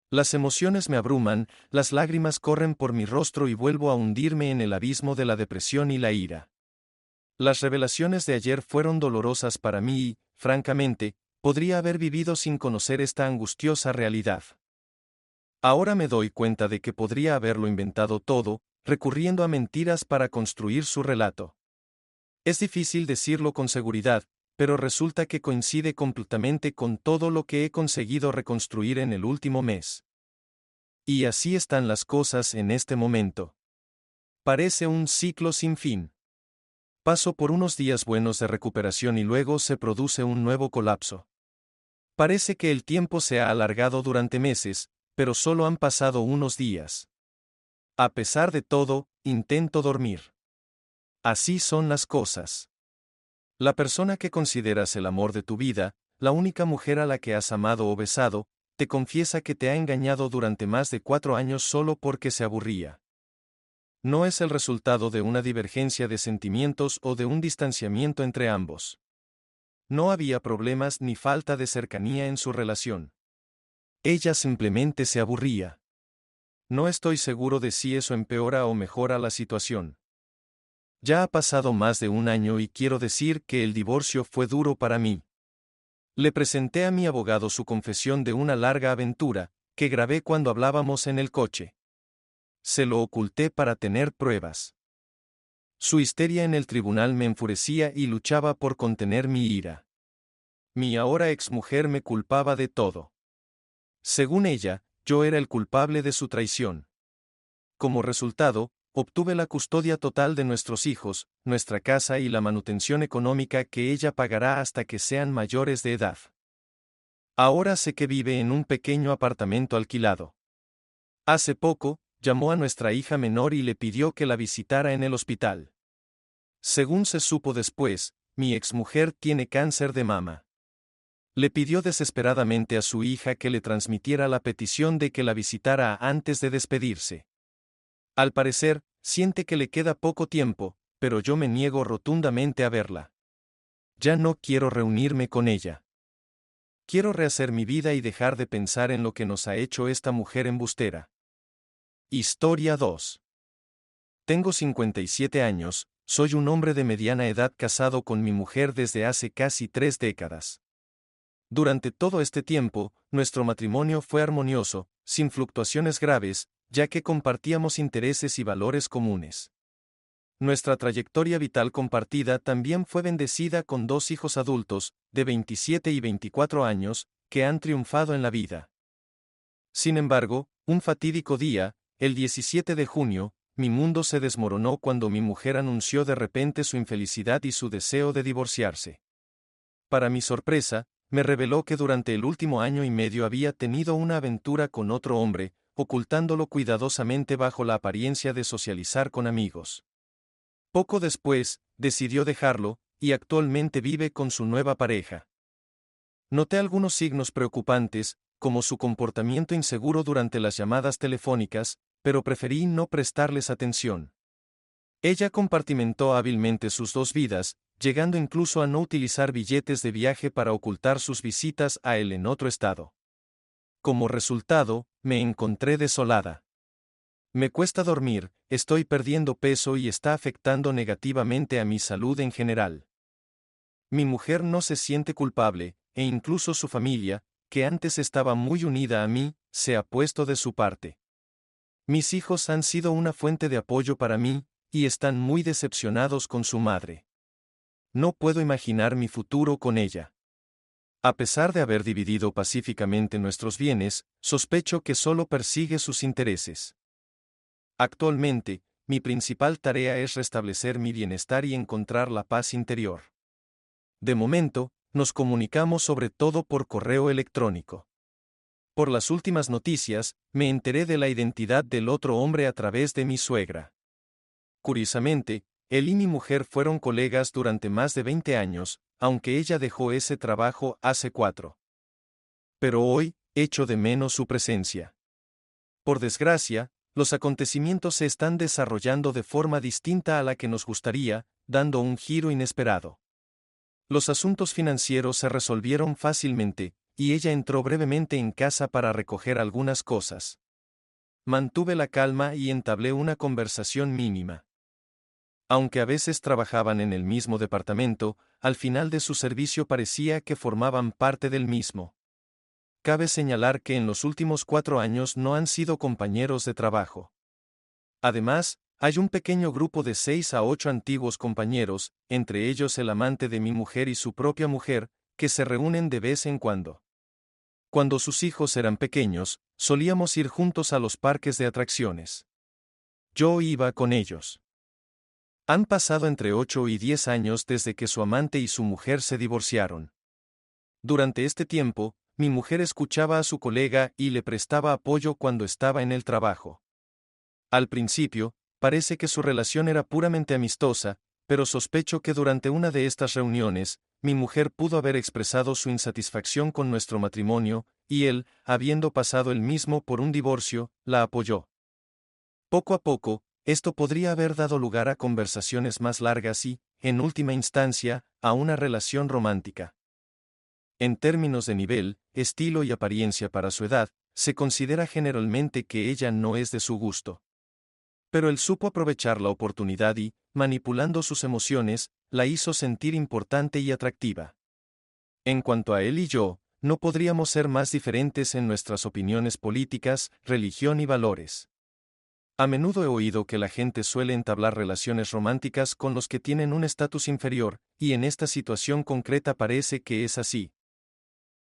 Las emociones me abruman, las lágrimas corren por mi rostro y vuelvo a hundirme en el abismo de la depresión y la ira. Las revelaciones de ayer fueron dolorosas para mí y, francamente, podría haber vivido sin conocer esta angustiosa realidad. Ahora me doy cuenta de que podría haberlo inventado todo, recurriendo a mentiras para construir su relato. Es difícil decirlo con seguridad, pero resulta que coincide completamente con todo lo que he conseguido reconstruir en el último mes. Y así están las cosas en este momento. Parece un ciclo sin fin. Paso por unos días buenos de recuperación y luego se produce un nuevo colapso. Parece que el tiempo se ha alargado durante meses, pero solo han pasado unos días. A pesar de todo, intento dormir. Así son las cosas. La persona que consideras el amor de tu vida, la única mujer a la que has amado o besado, te confiesa que te ha engañado durante más de 4 años solo porque se aburría. No es el resultado de una divergencia de sentimientos o de un distanciamiento entre ambos. No había problemas ni falta de cercanía en su relación. Ella simplemente se aburría. No estoy seguro de si eso empeora o mejora la situación. Ya ha pasado más de 1 año y quiero decir que el divorcio fue duro para mí. Le presenté a mi abogado su confesión de una larga aventura, que grabé cuando hablábamos en el coche. Se lo oculté para tener pruebas. Su histeria en el tribunal me enfurecía y luchaba por contener mi ira. Mi ahora exmujer me culpaba de todo. Según ella, yo era el culpable de su traición. Como resultado, obtuve la custodia total de nuestros hijos, nuestra casa y la manutención económica que ella pagará hasta que sean mayores de edad. Ahora sé que vive en un pequeño apartamento alquilado. Hace poco, llamó a nuestra hija menor y le pidió que la visitara en el hospital. Según se supo después, mi exmujer tiene cáncer de mama. Le pidió desesperadamente a su hija que le transmitiera la petición de que la visitara antes de despedirse. Al parecer, siente que le queda poco tiempo, pero yo me niego rotundamente a verla. Ya no quiero reunirme con ella. Quiero rehacer mi vida y dejar de pensar en lo que nos ha hecho esta mujer embustera. Historia 2. Tengo 57 años, soy un hombre de mediana edad casado con mi mujer desde hace casi 3 décadas. Durante todo este tiempo, nuestro matrimonio fue armonioso, sin fluctuaciones graves, ya que compartíamos intereses y valores comunes. Nuestra trayectoria vital compartida también fue bendecida con 2 hijos adultos, de 27 y 24 años, que han triunfado en la vida. Sin embargo, un fatídico día, el 17 de junio, mi mundo se desmoronó cuando mi mujer anunció de repente su infelicidad y su deseo de divorciarse. Para mi sorpresa, me reveló que durante el último año y medio había tenido una aventura con otro hombre, ocultándolo cuidadosamente bajo la apariencia de socializar con amigos. Poco después, decidió dejarlo, y actualmente vive con su nueva pareja. Noté algunos signos preocupantes, como su comportamiento inseguro durante las llamadas telefónicas, pero preferí no prestarles atención. Ella compartimentó hábilmente sus 2 vidas, llegando incluso a no utilizar billetes de viaje para ocultar sus visitas a él en otro estado. Como resultado, me encontré desolada. Me cuesta dormir, estoy perdiendo peso y está afectando negativamente a mi salud en general. Mi mujer no se siente culpable, e incluso su familia, que antes estaba muy unida a mí, se ha puesto de su parte. Mis hijos han sido una fuente de apoyo para mí, y están muy decepcionados con su madre. No puedo imaginar mi futuro con ella. A pesar de haber dividido pacíficamente nuestros bienes, sospecho que solo persigue sus intereses. Actualmente, mi principal tarea es restablecer mi bienestar y encontrar la paz interior. De momento, nos comunicamos sobre todo por correo electrónico. Por las últimas noticias, me enteré de la identidad del otro hombre a través de mi suegra. Curiosamente, él y mi mujer fueron colegas durante más de 20 años, aunque ella dejó ese trabajo hace 4. Pero hoy, echo de menos su presencia. Por desgracia, los acontecimientos se están desarrollando de forma distinta a la que nos gustaría, dando un giro inesperado. Los asuntos financieros se resolvieron fácilmente, y ella entró brevemente en casa para recoger algunas cosas. Mantuve la calma y entablé una conversación mínima. Aunque a veces trabajaban en el mismo departamento, al final de su servicio parecía que formaban parte del mismo. Cabe señalar que en los últimos 4 años no han sido compañeros de trabajo. Además, hay un pequeño grupo de 6 a 8 antiguos compañeros, entre ellos el amante de mi mujer y su propia mujer, que se reúnen de vez en cuando. Cuando sus hijos eran pequeños, solíamos ir juntos a los parques de atracciones. Yo iba con ellos. Han pasado entre 8 y 10 años desde que su amante y su mujer se divorciaron. Durante este tiempo, mi mujer escuchaba a su colega y le prestaba apoyo cuando estaba en el trabajo. Al principio, parece que su relación era puramente amistosa, pero sospecho que durante una de estas reuniones, mi mujer pudo haber expresado su insatisfacción con nuestro matrimonio, y él, habiendo pasado él mismo por un divorcio, la apoyó. Poco a poco, esto podría haber dado lugar a conversaciones más largas y, en última instancia, a una relación romántica. En términos de nivel, estilo y apariencia para su edad, se considera generalmente que ella no es de su gusto. Pero él supo aprovechar la oportunidad y, manipulando sus emociones, la hizo sentir importante y atractiva. En cuanto a él y yo, no podríamos ser más diferentes en nuestras opiniones políticas, religión y valores. A menudo he oído que la gente suele entablar relaciones románticas con los que tienen un estatus inferior, y en esta situación concreta parece que es así.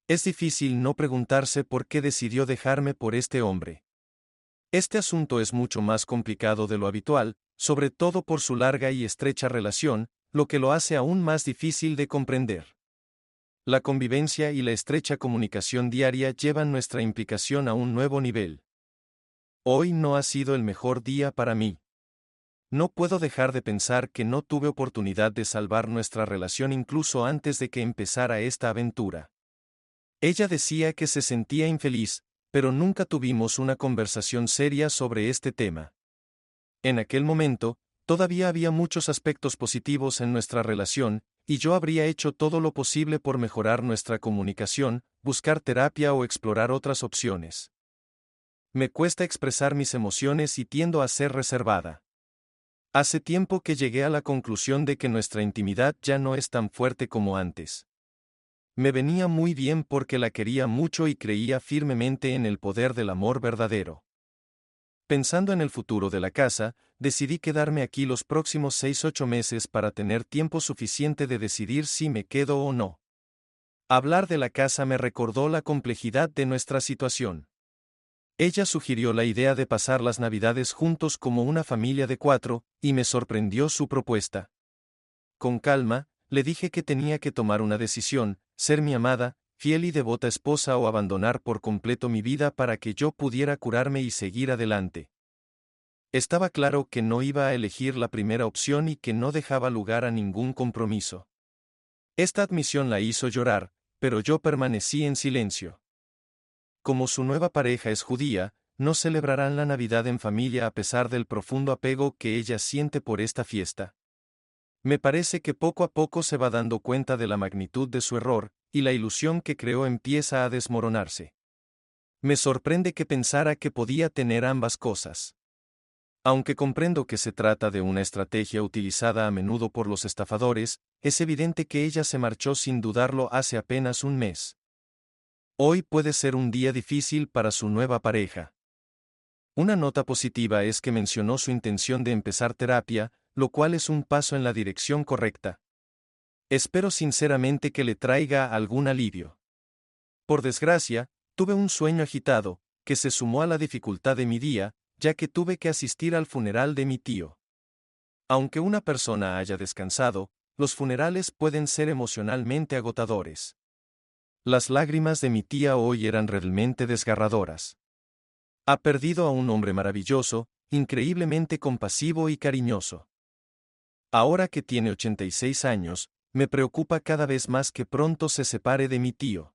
Es difícil no preguntarse por qué decidió dejarme por este hombre. Este asunto es mucho más complicado de lo habitual, sobre todo por su larga y estrecha relación, lo que lo hace aún más difícil de comprender. La convivencia y la estrecha comunicación diaria llevan nuestra implicación a un nuevo nivel. Hoy no ha sido el mejor día para mí. No puedo dejar de pensar que no tuve oportunidad de salvar nuestra relación incluso antes de que empezara esta aventura. Ella decía que se sentía infeliz, pero nunca tuvimos una conversación seria sobre este tema. En aquel momento, todavía había muchos aspectos positivos en nuestra relación, y yo habría hecho todo lo posible por mejorar nuestra comunicación, buscar terapia o explorar otras opciones. Me cuesta expresar mis emociones y tiendo a ser reservada. Hace tiempo que llegué a la conclusión de que nuestra intimidad ya no es tan fuerte como antes. Me venía muy bien porque la quería mucho y creía firmemente en el poder del amor verdadero. Pensando en el futuro de la casa, decidí quedarme aquí los próximos 6-8 meses para tener tiempo suficiente de decidir si me quedo o no. Hablar de la casa me recordó la complejidad de nuestra situación. Ella sugirió la idea de pasar las Navidades juntos como una familia de 4, y me sorprendió su propuesta. Con calma, le dije que tenía que tomar una decisión, ser mi amada, fiel y devota esposa o abandonar por completo mi vida para que yo pudiera curarme y seguir adelante. Estaba claro que no iba a elegir la primera opción y que no dejaba lugar a ningún compromiso. Esta admisión la hizo llorar, pero yo permanecí en silencio. Como su nueva pareja es judía, no celebrarán la Navidad en familia a pesar del profundo apego que ella siente por esta fiesta. Me parece que poco a poco se va dando cuenta de la magnitud de su error, y la ilusión que creó empieza a desmoronarse. Me sorprende que pensara que podía tener ambas cosas. Aunque comprendo que se trata de una estrategia utilizada a menudo por los estafadores, es evidente que ella se marchó sin dudarlo hace apenas un mes. Hoy puede ser un día difícil para su nueva pareja. Una nota positiva es que mencionó su intención de empezar terapia, lo cual es un paso en la dirección correcta. Espero sinceramente que le traiga algún alivio. Por desgracia, tuve un sueño agitado, que se sumó a la dificultad de mi día, ya que tuve que asistir al funeral de mi tío. Aunque una persona haya descansado, los funerales pueden ser emocionalmente agotadores. Las lágrimas de mi tía hoy eran realmente desgarradoras. Ha perdido a un hombre maravilloso, increíblemente compasivo y cariñoso. Ahora que tiene 86 años, me preocupa cada vez más que pronto se separe de mi tío.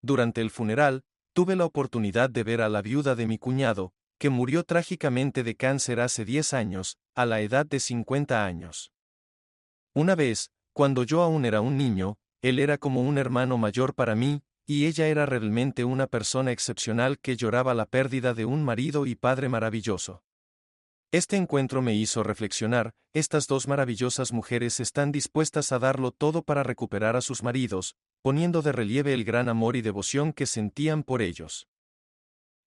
Durante el funeral, tuve la oportunidad de ver a la viuda de mi cuñado, que murió trágicamente de cáncer hace 10 años, a la edad de 50 años. Una vez, cuando yo aún era un niño, él era como un hermano mayor para mí, y ella era realmente una persona excepcional que lloraba la pérdida de un marido y padre maravilloso. Este encuentro me hizo reflexionar, estas dos maravillosas mujeres están dispuestas a darlo todo para recuperar a sus maridos, poniendo de relieve el gran amor y devoción que sentían por ellos.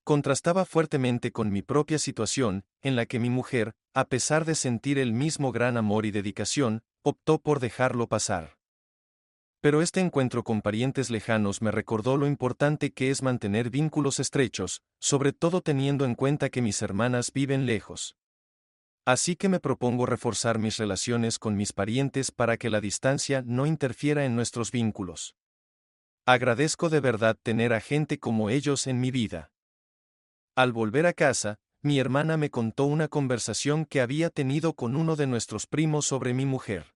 Contrastaba fuertemente con mi propia situación, en la que mi mujer, a pesar de sentir el mismo gran amor y dedicación, optó por dejarlo pasar. Pero este encuentro con parientes lejanos me recordó lo importante que es mantener vínculos estrechos, sobre todo teniendo en cuenta que mis hermanas viven lejos. Así que me propongo reforzar mis relaciones con mis parientes para que la distancia no interfiera en nuestros vínculos. Agradezco de verdad tener a gente como ellos en mi vida. Al volver a casa, mi hermana me contó una conversación que había tenido con uno de nuestros primos sobre mi mujer.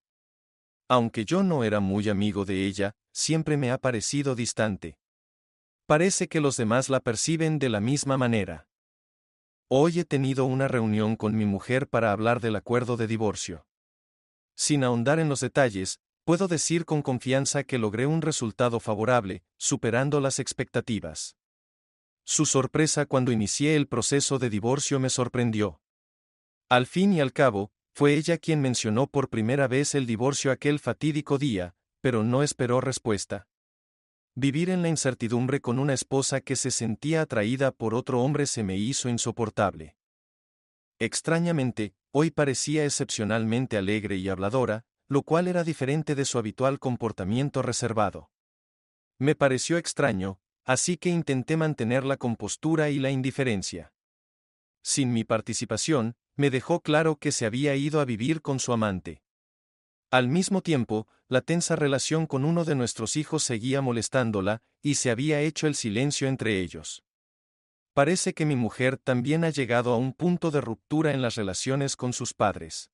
Aunque yo no era muy amigo de ella, siempre me ha parecido distante. Parece que los demás la perciben de la misma manera. Hoy he tenido una reunión con mi mujer para hablar del acuerdo de divorcio. Sin ahondar en los detalles, puedo decir con confianza que logré un resultado favorable, superando las expectativas. Su sorpresa cuando inicié el proceso de divorcio me sorprendió. Al fin y al cabo, fue ella quien mencionó por primera vez el divorcio aquel fatídico día, pero no esperó respuesta. Vivir en la incertidumbre con una esposa que se sentía atraída por otro hombre se me hizo insoportable. Extrañamente, hoy parecía excepcionalmente alegre y habladora, lo cual era diferente de su habitual comportamiento reservado. Me pareció extraño, así que intenté mantener la compostura y la indiferencia. sin mi participación, me dejó claro que se había ido a vivir con su amante. Al mismo tiempo, la tensa relación con uno de nuestros hijos seguía molestándola, y se había hecho el silencio entre ellos. Parece que mi mujer también ha llegado a un punto de ruptura en las relaciones con sus padres.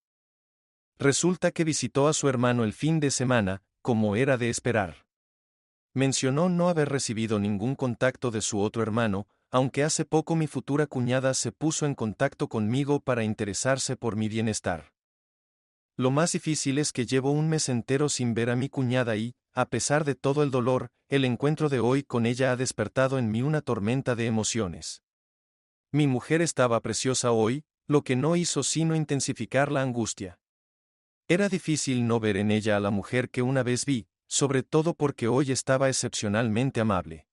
Resulta que visitó a su hermano el fin de semana, como era de esperar. Mencionó no haber recibido ningún contacto de su otro hermano, aunque hace poco mi futura cuñada se puso en contacto conmigo para interesarse por mi bienestar. Lo más difícil es que llevo un mes entero sin ver a mi cuñada y, a pesar de todo el dolor, el encuentro de hoy con ella ha despertado en mí una tormenta de emociones. Mi mujer estaba preciosa hoy, lo que no hizo sino intensificar la angustia. Era difícil no ver en ella a la mujer que una vez vi, sobre todo porque hoy estaba excepcionalmente amable.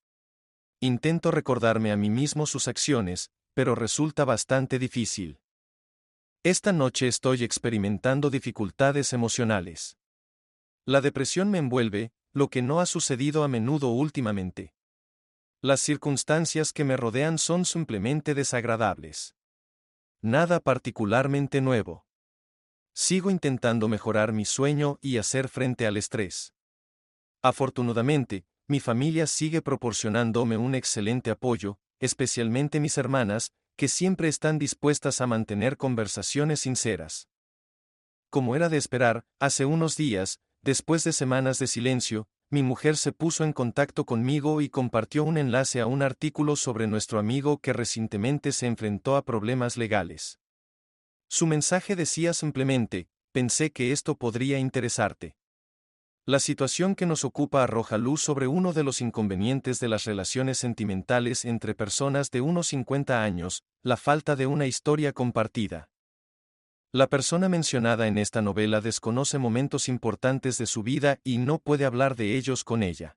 Intento recordarme a mí mismo sus acciones, pero resulta bastante difícil. Esta noche estoy experimentando dificultades emocionales. La depresión me envuelve, lo que no ha sucedido a menudo últimamente. Las circunstancias que me rodean son simplemente desagradables. Nada particularmente nuevo. Sigo intentando mejorar mi sueño y hacer frente al estrés. Afortunadamente, mi familia sigue proporcionándome un excelente apoyo, especialmente mis hermanas, que siempre están dispuestas a mantener conversaciones sinceras. Como era de esperar, hace unos días, después de semanas de silencio, mi mujer se puso en contacto conmigo y compartió un enlace a un artículo sobre nuestro amigo que recientemente se enfrentó a problemas legales. Su mensaje decía simplemente: pensé que esto podría interesarte. La situación que nos ocupa arroja luz sobre uno de los inconvenientes de las relaciones sentimentales entre personas de unos 50 años, la falta de una historia compartida. La persona mencionada en esta novela desconoce momentos importantes de su vida y no puede hablar de ellos con ella.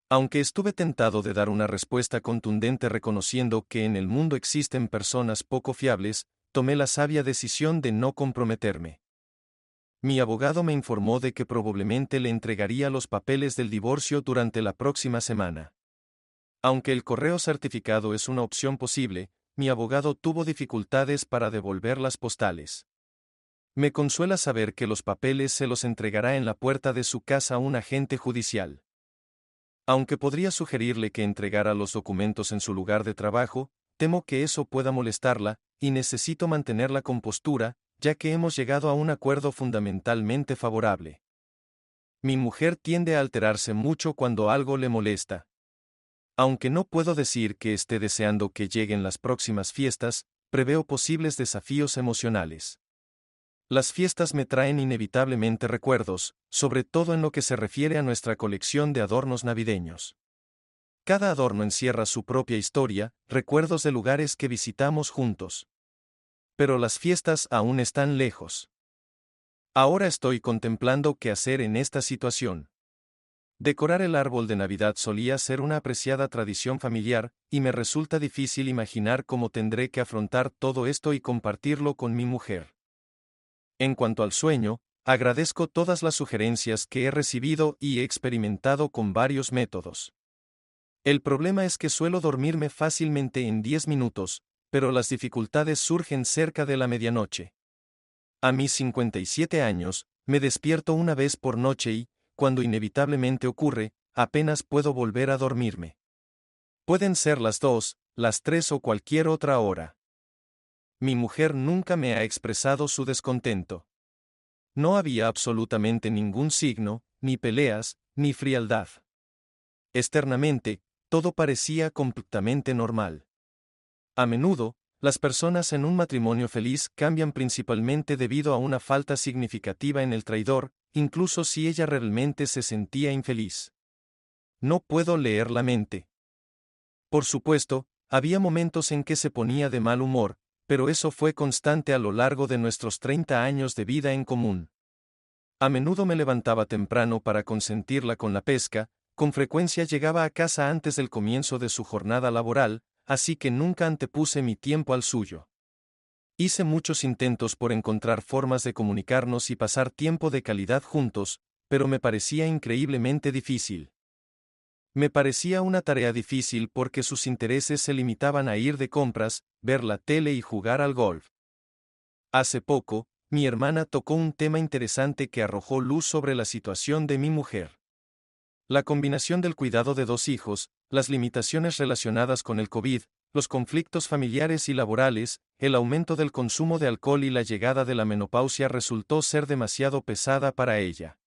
Aunque estuve tentado de dar una respuesta contundente reconociendo que en el mundo existen personas poco fiables, tomé la sabia decisión de no comprometerme. Mi abogado me informó de que probablemente le entregaría los papeles del divorcio durante la próxima semana. Aunque el correo certificado es una opción posible, mi abogado tuvo dificultades para devolver las postales. Me consuela saber que los papeles se los entregará en la puerta de su casa un agente judicial. Aunque podría sugerirle que entregara los documentos en su lugar de trabajo, temo que eso pueda molestarla, y necesito mantener la compostura, ya que hemos llegado a un acuerdo fundamentalmente favorable. Mi mujer tiende a alterarse mucho cuando algo le molesta. Aunque no puedo decir que esté deseando que lleguen las próximas fiestas, preveo posibles desafíos emocionales. Las fiestas me traen inevitablemente recuerdos, sobre todo en lo que se refiere a nuestra colección de adornos navideños. Cada adorno encierra su propia historia, recuerdos de lugares que visitamos juntos. Pero las fiestas aún están lejos. Ahora estoy contemplando qué hacer en esta situación. Decorar el árbol de Navidad solía ser una apreciada tradición familiar, y me resulta difícil imaginar cómo tendré que afrontar todo esto y compartirlo con mi mujer. En cuanto al sueño, agradezco todas las sugerencias que he recibido y he experimentado con varios métodos. El problema es que suelo dormirme fácilmente en 10 minutos, pero las dificultades surgen cerca de la medianoche. A mis 57 años, me despierto una vez por noche y, cuando inevitablemente ocurre, apenas puedo volver a dormirme. Pueden ser las 2, las 3 o cualquier otra hora. Mi mujer nunca me ha expresado su descontento. No había absolutamente ningún signo, ni peleas, ni frialdad. Externamente, todo parecía completamente normal. A menudo, las personas en un matrimonio feliz cambian principalmente debido a una falta significativa en el traidor, incluso si ella realmente se sentía infeliz. No puedo leer la mente. Por supuesto, había momentos en que se ponía de mal humor, pero eso fue constante a lo largo de nuestros 30 años de vida en común. A menudo me levantaba temprano para consentirla con la pesca, con frecuencia llegaba a casa antes del comienzo de su jornada laboral, así que nunca antepuse mi tiempo al suyo. Hice muchos intentos por encontrar formas de comunicarnos y pasar tiempo de calidad juntos, pero me parecía increíblemente difícil. Me parecía una tarea difícil porque sus intereses se limitaban a ir de compras, ver la tele y jugar al golf. Hace poco, mi hermana tocó un tema interesante que arrojó luz sobre la situación de mi mujer. La combinación del cuidado de 2 hijos, las limitaciones relacionadas con el COVID, los conflictos familiares y laborales, el aumento del consumo de alcohol y la llegada de la menopausia resultó ser demasiado pesada para ella.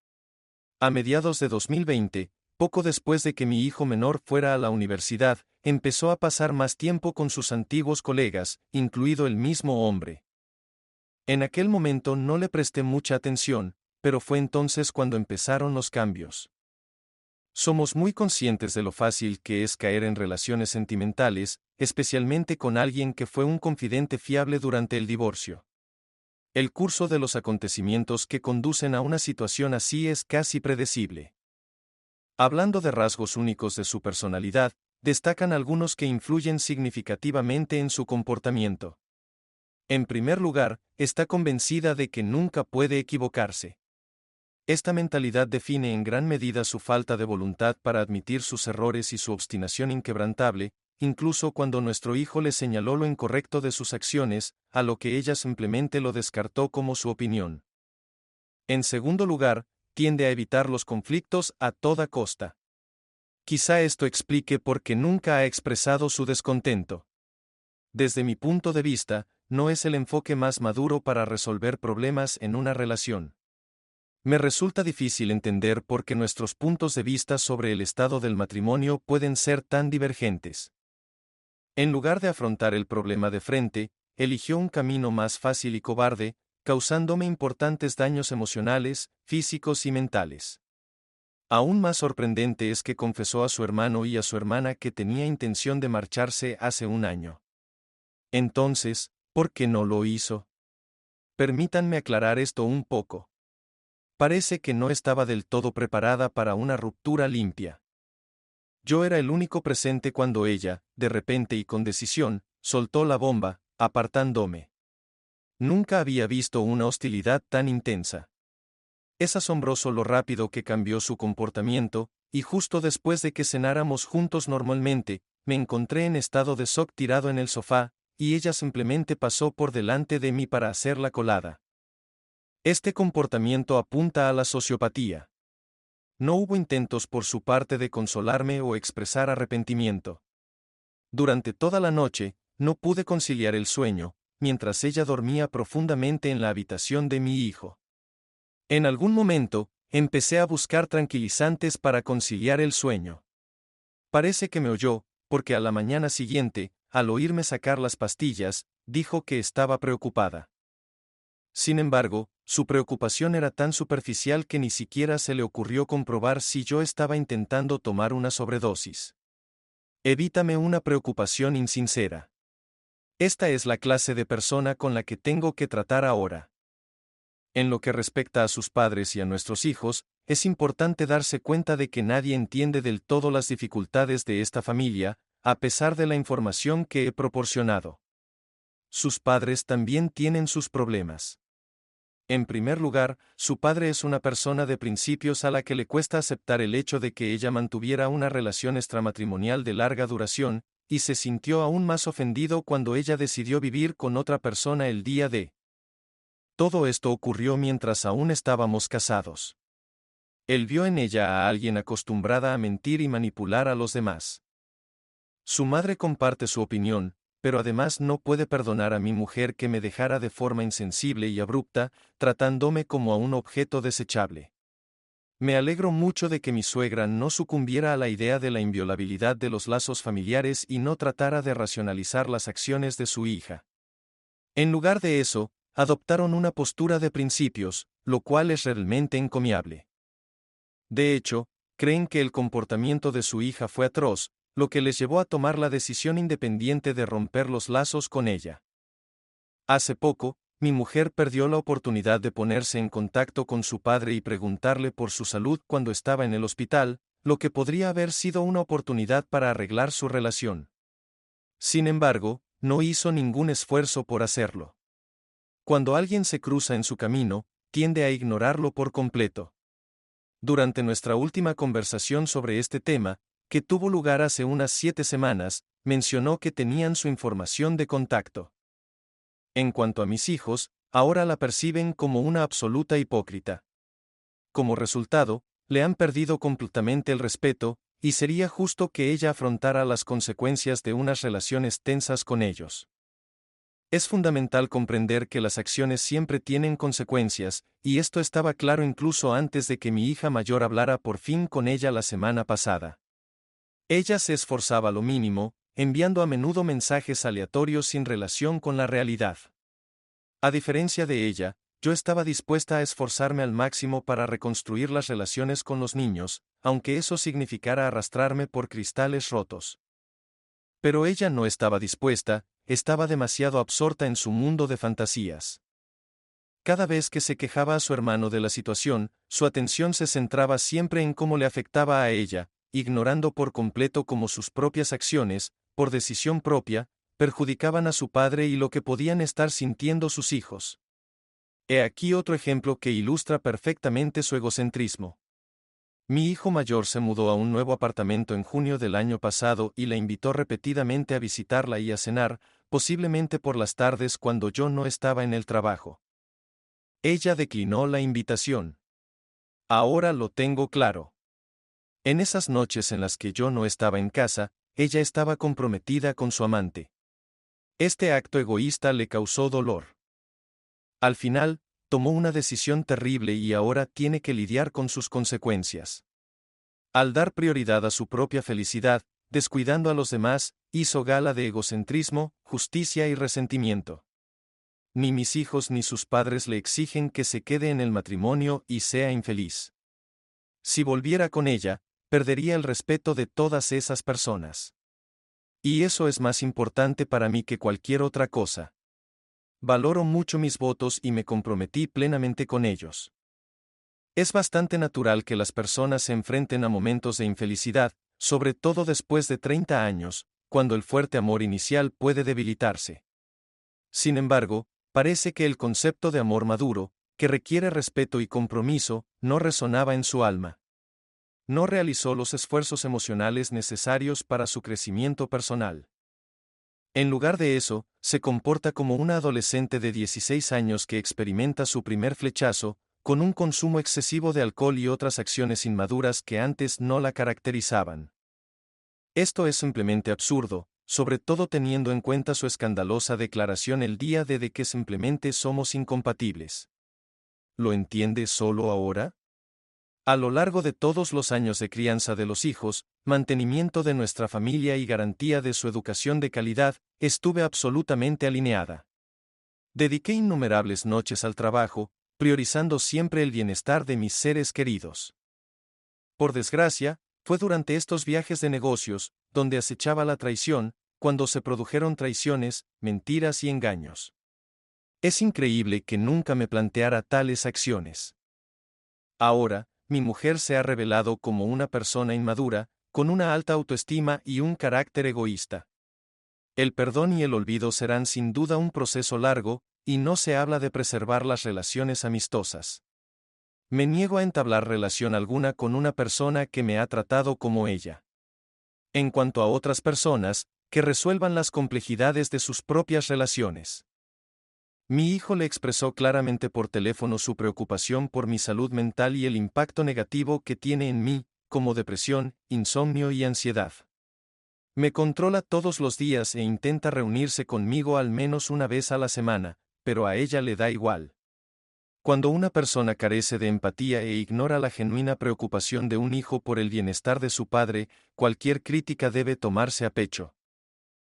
A mediados de 2020, poco después de que mi hijo menor fuera a la universidad, empezó a pasar más tiempo con sus antiguos colegas, incluido el mismo hombre. En aquel momento no le presté mucha atención, pero fue entonces cuando empezaron los cambios. Somos muy conscientes de lo fácil que es caer en relaciones sentimentales, especialmente con alguien que fue un confidente fiable durante el divorcio. El curso de los acontecimientos que conducen a una situación así es casi predecible. Hablando de rasgos únicos de su personalidad, destacan algunos que influyen significativamente en su comportamiento. En primer lugar, está convencida de que nunca puede equivocarse. Esta mentalidad define en gran medida su falta de voluntad para admitir sus errores y su obstinación inquebrantable, incluso cuando nuestro hijo le señaló lo incorrecto de sus acciones, a lo que ella simplemente lo descartó como su opinión. En segundo lugar, tiende a evitar los conflictos a toda costa. Quizá esto explique por qué nunca ha expresado su descontento. Desde mi punto de vista, no es el enfoque más maduro para resolver problemas en una relación. Me resulta difícil entender por qué nuestros puntos de vista sobre el estado del matrimonio pueden ser tan divergentes. En lugar de afrontar el problema de frente, eligió un camino más fácil y cobarde, causándome importantes daños emocionales, físicos y mentales. Aún más sorprendente es que confesó a su hermano y a su hermana que tenía intención de marcharse hace un año. Entonces, ¿por qué no lo hizo? Permítanme aclarar esto un poco. Parece que no estaba del todo preparada para una ruptura limpia. Yo era el único presente cuando ella, de repente y con decisión, soltó la bomba, apartándome. Nunca había visto una hostilidad tan intensa. Es asombroso lo rápido que cambió su comportamiento, y justo después de que cenáramos juntos normalmente, me encontré en estado de shock tirado en el sofá, y ella simplemente pasó por delante de mí para hacer la colada. Este comportamiento apunta a la sociopatía. No hubo intentos por su parte de consolarme o expresar arrepentimiento. Durante toda la noche, no pude conciliar el sueño, mientras ella dormía profundamente en la habitación de mi hijo. En algún momento, empecé a buscar tranquilizantes para conciliar el sueño. Parece que me oyó, porque a la mañana siguiente, al oírme sacar las pastillas, dijo que estaba preocupada. Sin embargo, su preocupación era tan superficial que ni siquiera se le ocurrió comprobar si yo estaba intentando tomar una sobredosis. Evítame una preocupación insincera. Esta es la clase de persona con la que tengo que tratar ahora. En lo que respecta a sus padres y a nuestros hijos, es importante darse cuenta de que nadie entiende del todo las dificultades de esta familia, a pesar de la información que he proporcionado. Sus padres también tienen sus problemas. En primer lugar, su padre es una persona de principios a la que le cuesta aceptar el hecho de que ella mantuviera una relación extramatrimonial de larga duración, y se sintió aún más ofendido cuando ella decidió vivir con otra persona el día de. Todo esto ocurrió mientras aún estábamos casados. Él vio en ella a alguien acostumbrada a mentir y manipular a los demás. Su madre comparte su opinión, pero además no puede perdonar a mi mujer que me dejara de forma insensible y abrupta, tratándome como a un objeto desechable. Me alegro mucho de que mi suegra no sucumbiera a la idea de la inviolabilidad de los lazos familiares y no tratara de racionalizar las acciones de su hija. En lugar de eso, adoptaron una postura de principios, lo cual es realmente encomiable. De hecho, creen que el comportamiento de su hija fue atroz, lo que les llevó a tomar la decisión independiente de romper los lazos con ella. Hace poco, mi mujer perdió la oportunidad de ponerse en contacto con su padre y preguntarle por su salud cuando estaba en el hospital, lo que podría haber sido una oportunidad para arreglar su relación. Sin embargo, no hizo ningún esfuerzo por hacerlo. Cuando alguien se cruza en su camino, tiende a ignorarlo por completo. Durante nuestra última conversación sobre este tema, que tuvo lugar hace unas 7 semanas, mencionó que tenían su información de contacto. En cuanto a mis hijos, ahora la perciben como una absoluta hipócrita. Como resultado, le han perdido completamente el respeto, y sería justo que ella afrontara las consecuencias de unas relaciones tensas con ellos. Es fundamental comprender que las acciones siempre tienen consecuencias, y esto estaba claro incluso antes de que mi hija mayor hablara por fin con ella la semana pasada. Ella se esforzaba lo mínimo, enviando a menudo mensajes aleatorios sin relación con la realidad. A diferencia de ella, yo estaba dispuesta a esforzarme al máximo para reconstruir las relaciones con los niños, aunque eso significara arrastrarme por cristales rotos. Pero ella no estaba dispuesta, estaba demasiado absorta en su mundo de fantasías. Cada vez que se quejaba a su hermano de la situación, su atención se centraba siempre en cómo le afectaba a ella, ignorando por completo cómo sus propias acciones, por decisión propia, perjudicaban a su padre y lo que podían estar sintiendo sus hijos. He aquí otro ejemplo que ilustra perfectamente su egocentrismo. Mi hijo mayor se mudó a un nuevo apartamento en junio del año pasado y la invitó repetidamente a visitarla y a cenar, posiblemente por las tardes cuando yo no estaba en el trabajo. Ella declinó la invitación. Ahora lo tengo claro. En esas noches en las que yo no estaba en casa, ella estaba comprometida con su amante. Este acto egoísta le causó dolor. Al final, tomó una decisión terrible y ahora tiene que lidiar con sus consecuencias. Al dar prioridad a su propia felicidad, descuidando a los demás, hizo gala de egocentrismo, justicia y resentimiento. Ni mis hijos ni sus padres le exigen que se quede en el matrimonio y sea infeliz. Si volviera con ella, perdería el respeto de todas esas personas. Y eso es más importante para mí que cualquier otra cosa. Valoro mucho mis votos y me comprometí plenamente con ellos. Es bastante natural que las personas se enfrenten a momentos de infelicidad, sobre todo después de 30 años, cuando el fuerte amor inicial puede debilitarse. Sin embargo, parece que el concepto de amor maduro, que requiere respeto y compromiso, no resonaba en su alma. No realizó los esfuerzos emocionales necesarios para su crecimiento personal. En lugar de eso, se comporta como una adolescente de 16 años que experimenta su primer flechazo, con un consumo excesivo de alcohol y otras acciones inmaduras que antes no la caracterizaban. Esto es simplemente absurdo, sobre todo teniendo en cuenta su escandalosa declaración el día de que simplemente somos incompatibles. ¿Lo entiende solo ahora? A lo largo de todos los años de crianza de los hijos, mantenimiento de nuestra familia y garantía de su educación de calidad, estuve absolutamente alineada. Dediqué innumerables noches al trabajo, priorizando siempre el bienestar de mis seres queridos. Por desgracia, fue durante estos viajes de negocios, donde acechaba la traición, cuando se produjeron traiciones, mentiras y engaños. Es increíble que nunca me planteara tales acciones. Ahora, mi mujer se ha revelado como una persona inmadura, con una alta autoestima y un carácter egoísta. El perdón y el olvido serán sin duda un proceso largo, y no se habla de preservar las relaciones amistosas. Me niego a entablar relación alguna con una persona que me ha tratado como ella. En cuanto a otras personas, que resuelvan las complejidades de sus propias relaciones. Mi hijo le expresó claramente por teléfono su preocupación por mi salud mental y el impacto negativo que tiene en mí, como depresión, insomnio y ansiedad. Me controla todos los días e intenta reunirse conmigo al menos una vez a la semana, pero a ella le da igual. Cuando una persona carece de empatía e ignora la genuina preocupación de un hijo por el bienestar de su padre, cualquier crítica debe tomarse a pecho.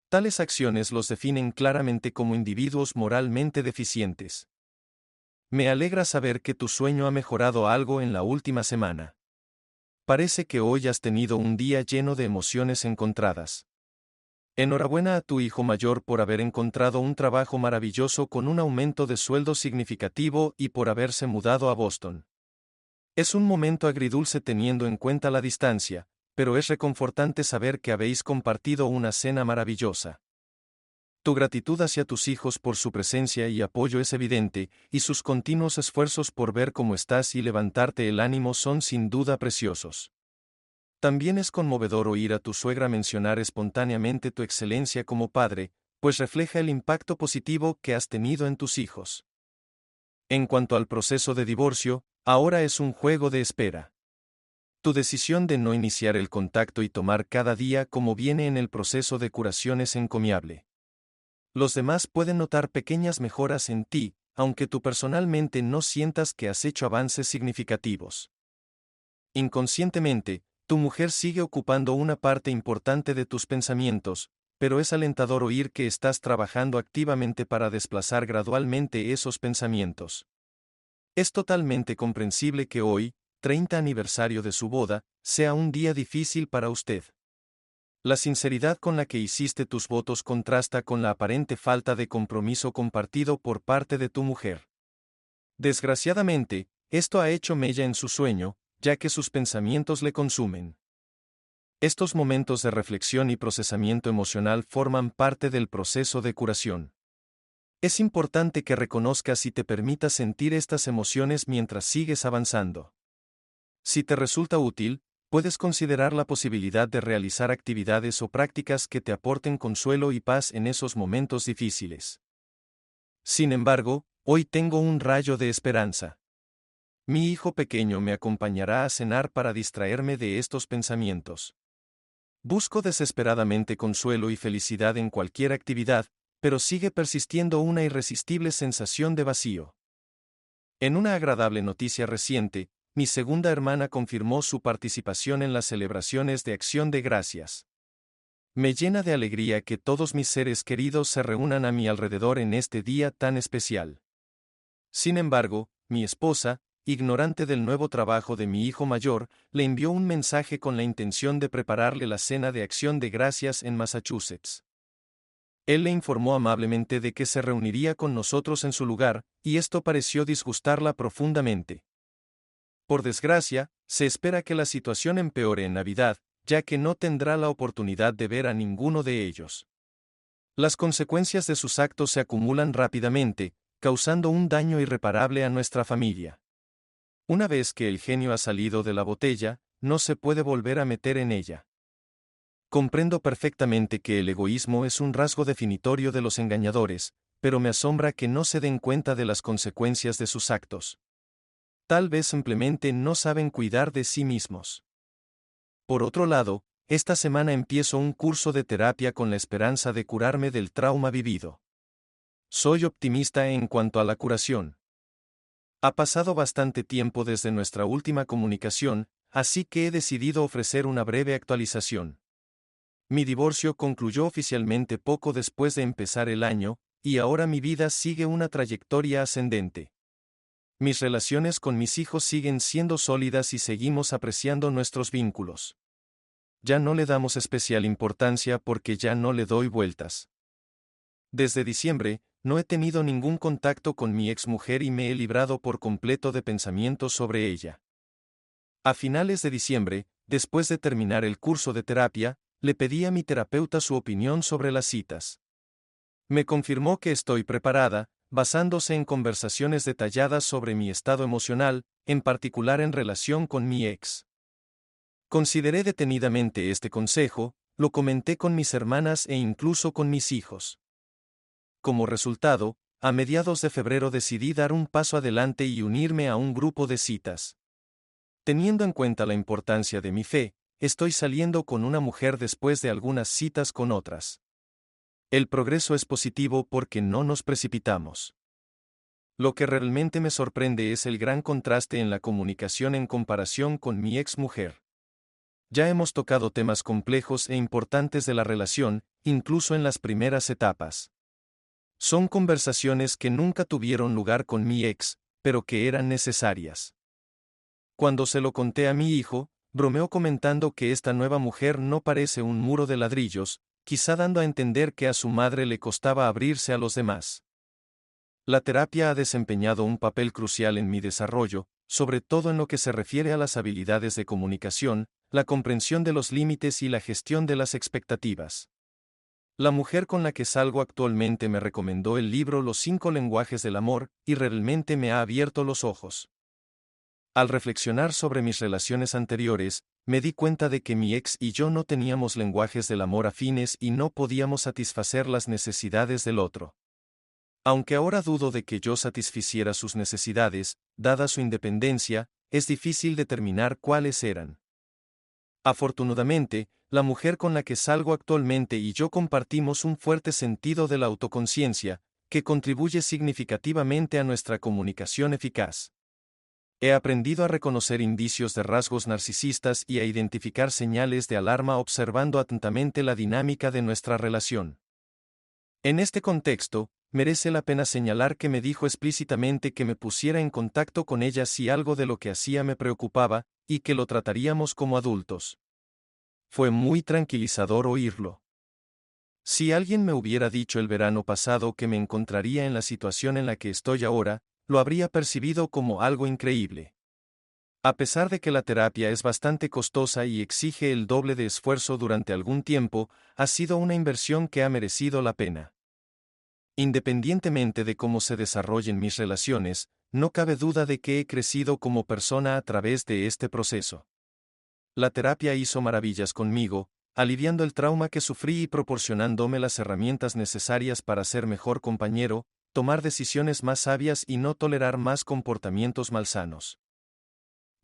Tales acciones los definen claramente como individuos moralmente deficientes. Me alegra saber que tu sueño ha mejorado algo en la última semana. Parece que hoy has tenido un día lleno de emociones encontradas. Enhorabuena a tu hijo mayor por haber encontrado un trabajo maravilloso con un aumento de sueldo significativo y por haberse mudado a Boston. Es un momento agridulce teniendo en cuenta la distancia, pero es reconfortante saber que habéis compartido una cena maravillosa. Tu gratitud hacia tus hijos por su presencia y apoyo es evidente, y sus continuos esfuerzos por ver cómo estás y levantarte el ánimo son sin duda preciosos. También es conmovedor oír a tu suegra mencionar espontáneamente tu excelencia como padre, pues refleja el impacto positivo que has tenido en tus hijos. En cuanto al proceso de divorcio, ahora es un juego de espera. Tu decisión de no iniciar el contacto y tomar cada día como viene en el proceso de curación es encomiable. Los demás pueden notar pequeñas mejoras en ti, aunque tú personalmente no sientas que has hecho avances significativos. Inconscientemente, tu mujer sigue ocupando una parte importante de tus pensamientos, pero es alentador oír que estás trabajando activamente para desplazar gradualmente esos pensamientos. Es totalmente comprensible que hoy, 30 aniversario de su boda, sea un día difícil para usted. La sinceridad con la que hiciste tus votos contrasta con la aparente falta de compromiso compartido por parte de tu mujer. Desgraciadamente, esto ha hecho mella en su sueño, ya que sus pensamientos le consumen. Estos momentos de reflexión y procesamiento emocional forman parte del proceso de curación. Es importante que reconozcas y te permitas sentir estas emociones mientras sigues avanzando. Si te resulta útil, puedes considerar la posibilidad de realizar actividades o prácticas que te aporten consuelo y paz en esos momentos difíciles. Sin embargo, hoy tengo un rayo de esperanza. Mi hijo pequeño me acompañará a cenar para distraerme de estos pensamientos. Busco desesperadamente consuelo y felicidad en cualquier actividad, pero sigue persistiendo una irresistible sensación de vacío. En una agradable noticia reciente, mi segunda hermana confirmó su participación en las celebraciones de Acción de Gracias. Me llena de alegría que todos mis seres queridos se reúnan a mi alrededor en este día tan especial. Sin embargo, mi esposa, ignorante del nuevo trabajo de mi hijo mayor, le envió un mensaje con la intención de prepararle la cena de Acción de Gracias en Massachusetts. Él le informó amablemente de que se reuniría con nosotros en su lugar, y esto pareció disgustarla profundamente. Por desgracia, se espera que la situación empeore en Navidad, ya que no tendrá la oportunidad de ver a ninguno de ellos. Las consecuencias de sus actos se acumulan rápidamente, causando un daño irreparable a nuestra familia. Una vez que el genio ha salido de la botella, no se puede volver a meter en ella. Comprendo perfectamente que el egoísmo es un rasgo definitorio de los engañadores, pero me asombra que no se den cuenta de las consecuencias de sus actos. Tal vez simplemente no saben cuidar de sí mismos. Por otro lado, esta semana empiezo un curso de terapia con la esperanza de curarme del trauma vivido. Soy optimista en cuanto a la curación. Ha pasado bastante tiempo desde nuestra última comunicación, así que he decidido ofrecer una breve actualización. Mi divorcio concluyó oficialmente poco después de empezar el año, y ahora mi vida sigue una trayectoria ascendente. Mis relaciones con mis hijos siguen siendo sólidas y seguimos apreciando nuestros vínculos. Ya no le damos especial importancia porque ya no le doy vueltas. Desde diciembre, no he tenido ningún contacto con mi exmujer y me he librado por completo de pensamientos sobre ella. A finales de diciembre, después de terminar el curso de terapia, le pedí a mi terapeuta su opinión sobre las citas. Me confirmó que estoy preparada, basándose en conversaciones detalladas sobre mi estado emocional, en particular en relación con mi ex. Consideré detenidamente este consejo, lo comenté con mis hermanas e incluso con mis hijos. Como resultado, a mediados de febrero decidí dar un paso adelante y unirme a un grupo de citas. Teniendo en cuenta la importancia de mi fe, estoy saliendo con una mujer después de algunas citas con otras. El progreso es positivo porque no nos precipitamos. Lo que realmente me sorprende es el gran contraste en la comunicación en comparación con mi ex mujer. Ya hemos tocado temas complejos e importantes de la relación, incluso en las primeras etapas. Son conversaciones que nunca tuvieron lugar con mi ex, pero que eran necesarias. Cuando se lo conté a mi hijo, bromeó comentando que esta nueva mujer no parece un muro de ladrillos, quizá dando a entender que a su madre le costaba abrirse a los demás. La terapia ha desempeñado un papel crucial en mi desarrollo, sobre todo en lo que se refiere a las habilidades de comunicación, la comprensión de los límites y la gestión de las expectativas. La mujer con la que salgo actualmente me recomendó el libro Los 5 lenguajes del amor, y realmente me ha abierto los ojos. Al reflexionar sobre mis relaciones anteriores, me di cuenta de que mi ex y yo no teníamos lenguajes del amor afines y no podíamos satisfacer las necesidades del otro. Aunque ahora dudo de que yo satisficiera sus necesidades, dada su independencia, es difícil determinar cuáles eran. Afortunadamente, la mujer con la que salgo actualmente y yo compartimos un fuerte sentido de la autoconciencia, que contribuye significativamente a nuestra comunicación eficaz. He aprendido a reconocer indicios de rasgos narcisistas y a identificar señales de alarma observando atentamente la dinámica de nuestra relación. En este contexto, merece la pena señalar que me dijo explícitamente que me pusiera en contacto con ella si algo de lo que hacía me preocupaba, y que lo trataríamos como adultos. Fue muy tranquilizador oírlo. Si alguien me hubiera dicho el verano pasado que me encontraría en la situación en la que estoy ahora, lo habría percibido como algo increíble. A pesar de que la terapia es bastante costosa y exige el doble de esfuerzo durante algún tiempo, ha sido una inversión que ha merecido la pena. Independientemente de cómo se desarrollen mis relaciones, no cabe duda de que he crecido como persona a través de este proceso. La terapia hizo maravillas conmigo, aliviando el trauma que sufrí y proporcionándome las herramientas necesarias para ser mejor compañero, tomar decisiones más sabias y no tolerar más comportamientos malsanos.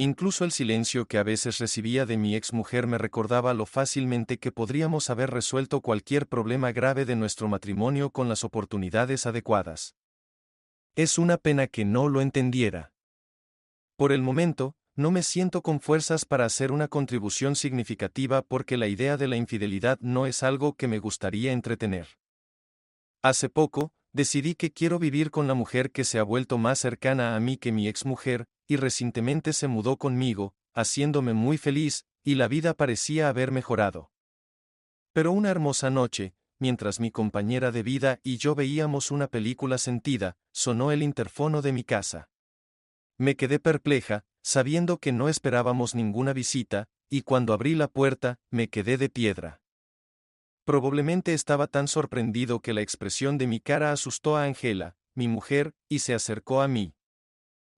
Incluso el silencio que a veces recibía de mi exmujer me recordaba lo fácilmente que podríamos haber resuelto cualquier problema grave de nuestro matrimonio con las oportunidades adecuadas. Es una pena que no lo entendiera. Por el momento, no me siento con fuerzas para hacer una contribución significativa porque la idea de la infidelidad no es algo que me gustaría entretener. Hace poco, decidí que quiero vivir con la mujer que se ha vuelto más cercana a mí que mi exmujer, y recientemente se mudó conmigo, haciéndome muy feliz, y la vida parecía haber mejorado. Pero una hermosa noche, mientras mi compañera de vida y yo veíamos una película sentida, sonó el interfono de mi casa. Me quedé perpleja, sabiendo que no esperábamos ninguna visita, y cuando abrí la puerta, me quedé de piedra. Probablemente estaba tan sorprendido que la expresión de mi cara asustó a Angela, mi mujer, y se acercó a mí.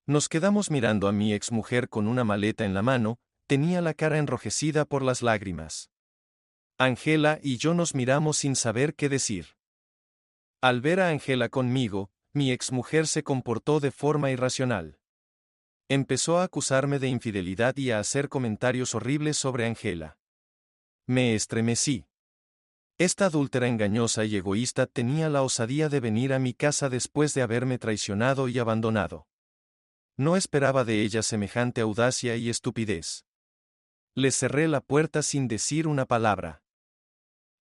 Nos quedamos mirando a mi exmujer con una maleta en la mano, tenía la cara enrojecida por las lágrimas. Angela y yo nos miramos sin saber qué decir. Al ver a Angela conmigo, mi exmujer se comportó de forma irracional. Empezó a acusarme de infidelidad y a hacer comentarios horribles sobre Angela. Me estremecí. Esta adúltera engañosa y egoísta tenía la osadía de venir a mi casa después de haberme traicionado y abandonado. No esperaba de ella semejante audacia y estupidez. Le cerré la puerta sin decir una palabra.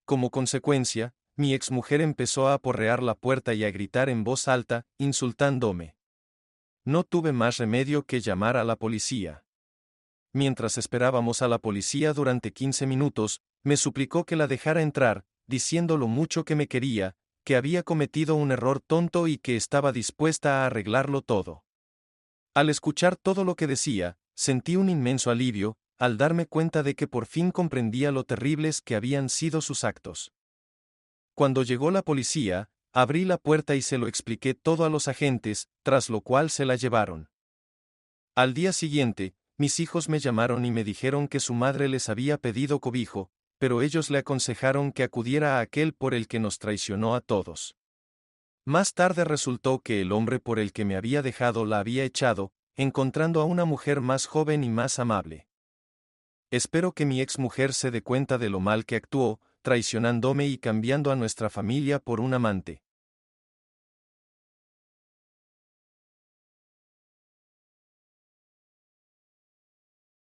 Como consecuencia, mi exmujer empezó a aporrear la puerta y a gritar en voz alta, insultándome. No tuve más remedio que llamar a la policía. Mientras esperábamos a la policía durante 15 minutos, me suplicó que la dejara entrar, diciendo lo mucho que me quería, que había cometido un error tonto y que estaba dispuesta a arreglarlo todo. Al escuchar todo lo que decía, sentí un inmenso alivio, al darme cuenta de que por fin comprendía lo terribles que habían sido sus actos. Cuando llegó la policía, abrí la puerta y se lo expliqué todo a los agentes, tras lo cual se la llevaron. Al día siguiente, mis hijos me llamaron y me dijeron que su madre les había pedido cobijo, pero ellos le aconsejaron que acudiera a aquel por el que nos traicionó a todos. Más tarde resultó que el hombre por el que me había dejado la había echado, encontrando a una mujer más joven y más amable. Espero que mi exmujer se dé cuenta de lo mal que actuó, traicionándome y cambiando a nuestra familia por un amante.